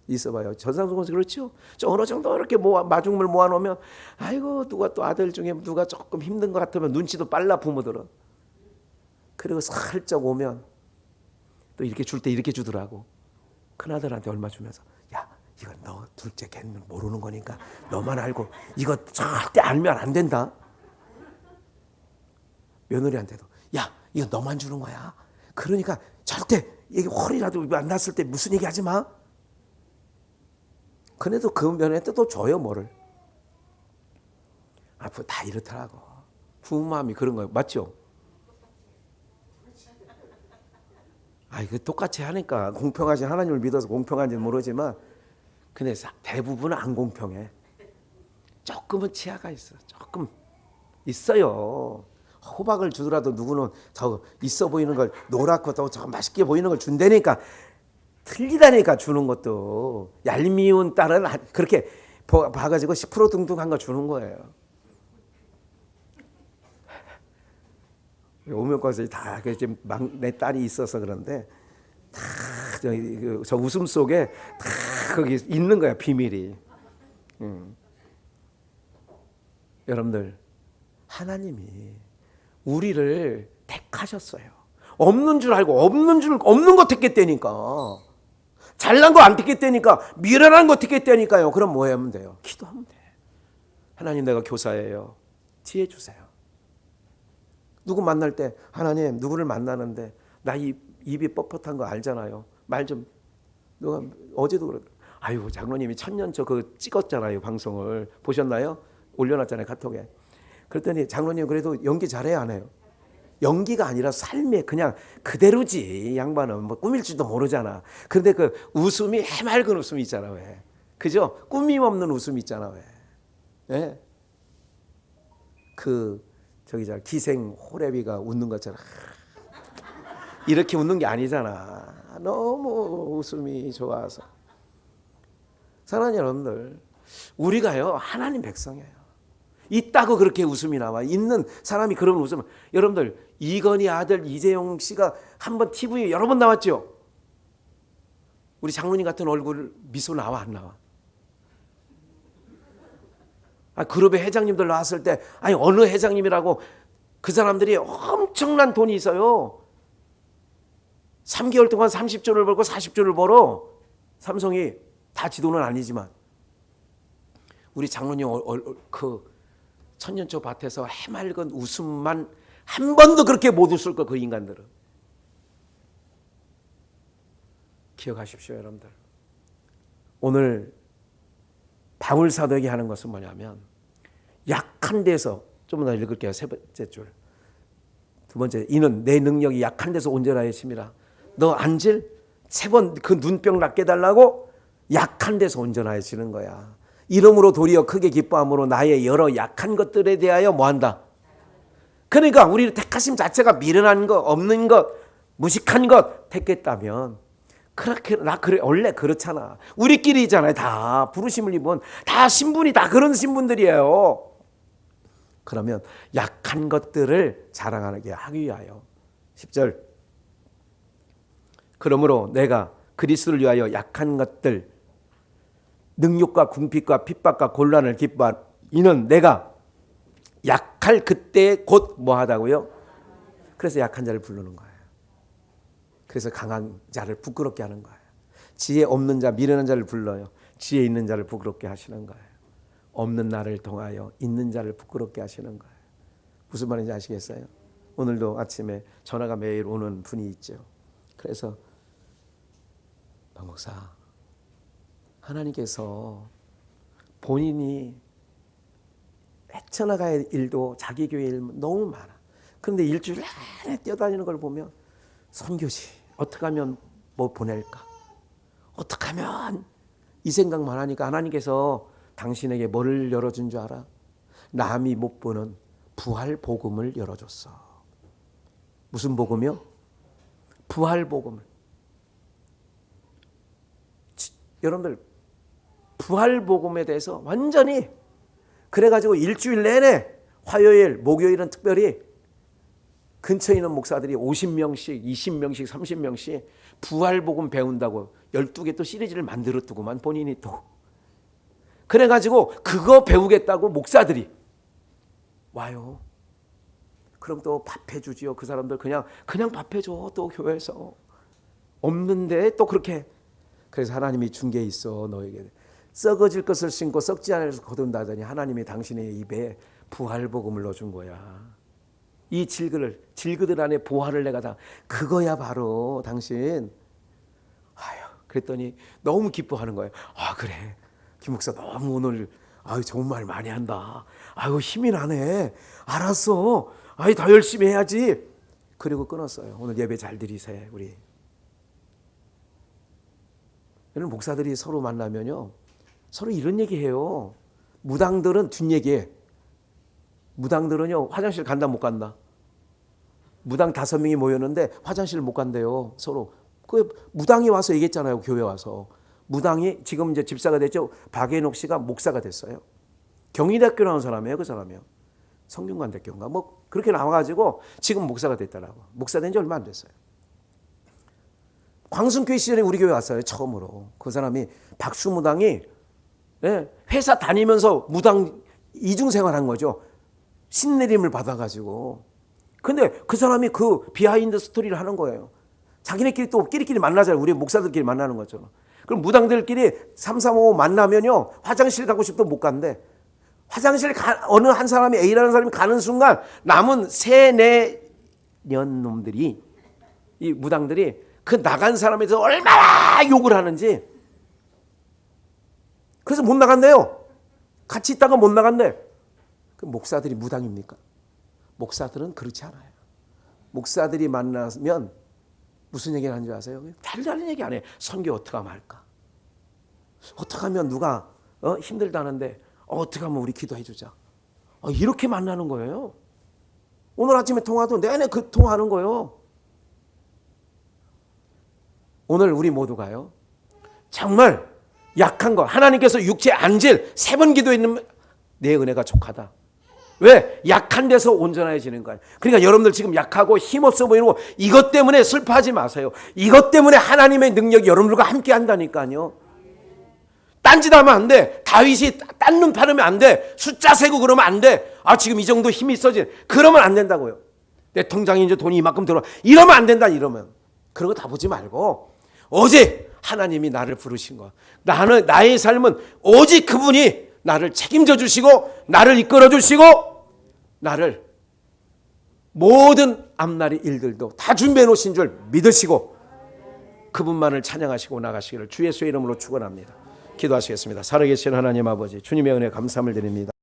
있어봐요. 전상수건에서 그렇죠. 어느 정도 이렇게 마중물 모아놓으면 아이고 누가 또 아들 중에 누가 조금 힘든 것 같으면 눈치도 빨라 부모들은. 그리고 살짝 오면 또 이렇게 줄 때 이렇게 주더라고. 큰아들한테 얼마 주면서 야 이거 너 둘째 걔는 모르는 거니까 너만 알고 이거 절대 알면 안 된다. 며느리한테도 야 이거 너만 주는 거야. 그러니까 절대 이게 홀이라도 만났을 때 무슨 얘기 하지 마. 그래도 그 며느리한테 또 줘요 뭐를. 앞으로 다 이렇더라고. 부모 마음이 그런 거예요. 맞죠? 이거 똑같이 하니까 공평하신 하나님을 믿어서 공평한지는 모르지만 근데 대부분은 안 공평해. 조금은 치아가 있어. 조금 있어요. 호박을 주더라도 누구는 더 있어 보이는 걸 노랗고 더 맛있게 보이는 걸 준다니까. 틀리다니까 주는 것도. 얄미운 딸은 그렇게 봐가지고 시퍼러둥둥한 거 주는 거예요. 오명과에서 다 지금 내 딸이 있어서 그런데 다 저 웃음 속에 다 거기 있는 거야 비밀이. 여러분들 하나님이 우리를 택하셨어요. 없는 줄 알고 없는 거 택했다니까. 잘난 거 안 택했다니까. 미련한 거 택했다니까요. 그럼 뭐 하면 돼요? 기도하면 돼. 하나님 내가 교사예요. 지혜 주세요. 누구 만날 때 하나님 누구를 만나는데 나 입이 뻣뻣한 거 알잖아요. 말 좀 누가 어제도 그래. 아유 장로님이 천년초 그거 찍었잖아요. 방송을 보셨나요? 올려놨잖아요 카톡에. 그랬더니 장로님 그래도 연기 잘해요 안 해요? 연기가 아니라 삶에 그냥 그대로지. 양반은 뭐 꾸밀지도 모르잖아. 그런데 그 웃음이 해맑은 웃음이 있잖아 왜? 그죠? 꾸밈 없는 웃음이 있잖아 왜? 네? 기생 호래비가 웃는 것처럼 이렇게 웃는 게 아니잖아. 너무 웃음이 좋아서. 사랑하는 여러분들, 우리가요 하나님 백성이에요. 있다고 그렇게 웃음이 나와. 있는 사람이 그런 웃음. 여러분들 이건희 아들 이재용 씨가 한번 TV에 여러 번 나왔죠. 우리 장로님 같은 얼굴 미소 나와 안 나와? 그룹의 회장님들 나왔을 때 어느 회장님이라고 그 사람들이 엄청난 돈이 있어요. 3개월 동안 30조를 벌고 40조를 벌어. 삼성이 다 지도는 아니지만 우리 장로님 그 천년초 밭에서 해맑은 웃음만 한 번도 그렇게 못 웃을 거 그 인간들은. 기억하십시오 여러분들. 오늘 바울 사도에게 하는 것은 뭐냐면 약한 데서 좀 더 읽을게요. 세 번째 줄. 두 번째 이는 내 능력이 약한 데서 온전하여 심이라. 너 안질? 세 번 그 눈병 낫게 달라고 약한 데서 온전하여지는 거야. 이름으로 도리어 크게 기뻐함으로 나의 여러 약한 것들에 대하여 뭐한다? 그러니까 우리 택하심 자체가 미련한 것, 없는 것, 무식한 것 택했다면 그렇게 그래 원래 그렇잖아. 우리끼리잖아요. 다 부르심을 입은 다 신분이 다 그런 신분들이에요. 그러면 약한 것들을 자랑하게 하기 위하여 10절 그러므로 내가 그리스도를 위하여 약한 것들 능욕과 궁핍과 핍박과 곤란을 기뻐하 이는 내가 약할 그때 곧 뭐하다고요? 그래서 약한 자를 부르는 거예요. 그래서 강한 자를 부끄럽게 하는 거예요. 지혜 없는 자 미련한 자를 불러요. 지혜 있는 자를 부끄럽게 하시는 거예요. 없는 나를 통하여 있는 자를 부끄럽게 하시는 거예요. 무슨 말인지 아시겠어요? 오늘도 아침에 전화가 매일 오는 분이 있죠. 그래서 박 목사, 하나님께서 본인이 헤쳐나가야 할 일도 자기 교회 일 너무 많아. 그런데 일주일 내내 뛰어다니는 걸 보면 선교지 어떻게 하면 뭐 보낼까? 어떻게 하면 이 생각만 하니까 하나님께서 당신에게 뭐를 열어준 줄 알아? 남이 못 보는 부활 복음을 열어줬어. 무슨 복음이요? 부활 복음을. 여러분들 부활 복음에 대해서 완전히 그래가지고 일주일 내내 화요일, 목요일은 특별히 근처에 있는 목사들이 50명씩, 20명씩, 30명씩 부활복음 배운다고 12개 또 시리즈를 만들었더구만 본인이 또. 그래가지고 그거 배우겠다고 목사들이 와요. 그럼 또 밥 해주지요. 그 사람들 그냥 밥 해줘. 또 교회에서. 없는데 또 그렇게. 그래서 하나님이 준 게 있어 너에게. 썩어질 것을 심고 썩지 않을 것을 거둔다더니 하나님이 당신의 입에 부활복음을 넣어준 거야. 이 질그들 안에 부활을 내가 다. 그거야 바로 당신. 아유, 그랬더니 너무 기뻐하는 거예요. 아 그래 김 목사 너무 오늘 좋은 말 많이 한다. 아유 힘이 나네. 알았어. 더 열심히 해야지. 그리고 끊었어요. 오늘 예배 잘 드리세요 우리. 여러분 목사들이 서로 만나면요 서로 이런 얘기해요. 무당들은 뒷얘기해. 무당들은요 화장실 간다 못 간다. 무당 5명이 모였는데 화장실을 못 간대요. 서로. 그 무당이 와서 얘기했잖아요. 교회 와서. 무당이 지금 이제 집사가 됐죠. 박예녹 씨가 목사가 됐어요. 경희대학교 나온 사람이에요. 그 사람이요. 성균관대교인가 뭐 그렇게 나와가지고 지금 목사가 됐더라고. 목사 된 지 얼마 안 됐어요. 광순교회 시절에 우리 교회 왔어요. 처음으로. 그 사람이 박수무당이 회사 다니면서 무당 이중생활한 거죠. 신내림을 받아가지고. 근데 그 사람이 그 비하인드 스토리를 하는 거예요. 자기네끼리 또 끼리끼리 만나잖아요. 우리 목사들끼리 만나는 것처럼. 그럼 무당들끼리 335 만나면요. 화장실 가고 싶도 못 간대. 화장실 어느 한 사람이 A라는 사람이 가는 순간 남은 3-4년 놈들이 이 무당들이 그 나간 사람에 대해서 얼마나 욕을 하는지. 그래서 못 나간대요. 같이 있다가 못 나간대. 그 목사들이 무당입니까? 목사들은 그렇지 않아요. 목사들이 만나면 무슨 얘기를 하는 줄 아세요? 달달한 얘기 안 해. 선교 어떻게 하면 할까? 어떻게 하면 누가 힘들다는데 어떻게 하면 우리 기도해 주자. 이렇게 만나는 거예요. 오늘 아침에 통화도 내내 그 통화하는 거예요. 오늘 우리 모두가요. 정말 약한 거 하나님께서 육체 안질 3번 기도했는 내 은혜가 족하다. 왜? 약한 데서 온전해지는 거예요. 그러니까 여러분들 지금 약하고 힘없어 보이는 거 이것 때문에 슬퍼하지 마세요. 이것 때문에 하나님의 능력이 여러분들과 함께 한다니까요. 딴짓하면 안 돼. 다윗이 딴 눈 파르면 안 돼. 숫자 세고 그러면 안 돼. 지금 이 정도 힘이 있어지. 그러면 안 된다고요. 내 통장에 이제 돈이 이만큼 들어. 이러면 안 된다. 이러면. 그런 거 다 보지 말고 오직 하나님이 나를 부르신 거. 나의 삶은 오직 그분이 나를 책임져 주시고 나를 이끌어 주시고 나를 모든 앞날의 일들도 다 준비해 놓으신 줄 믿으시고 그분만을 찬양하시고 나가시기를 주 예수의 이름으로 축원합니다. 기도하시겠습니다. 살아계신 하나님 아버지 주님의 은혜 감사함을 드립니다.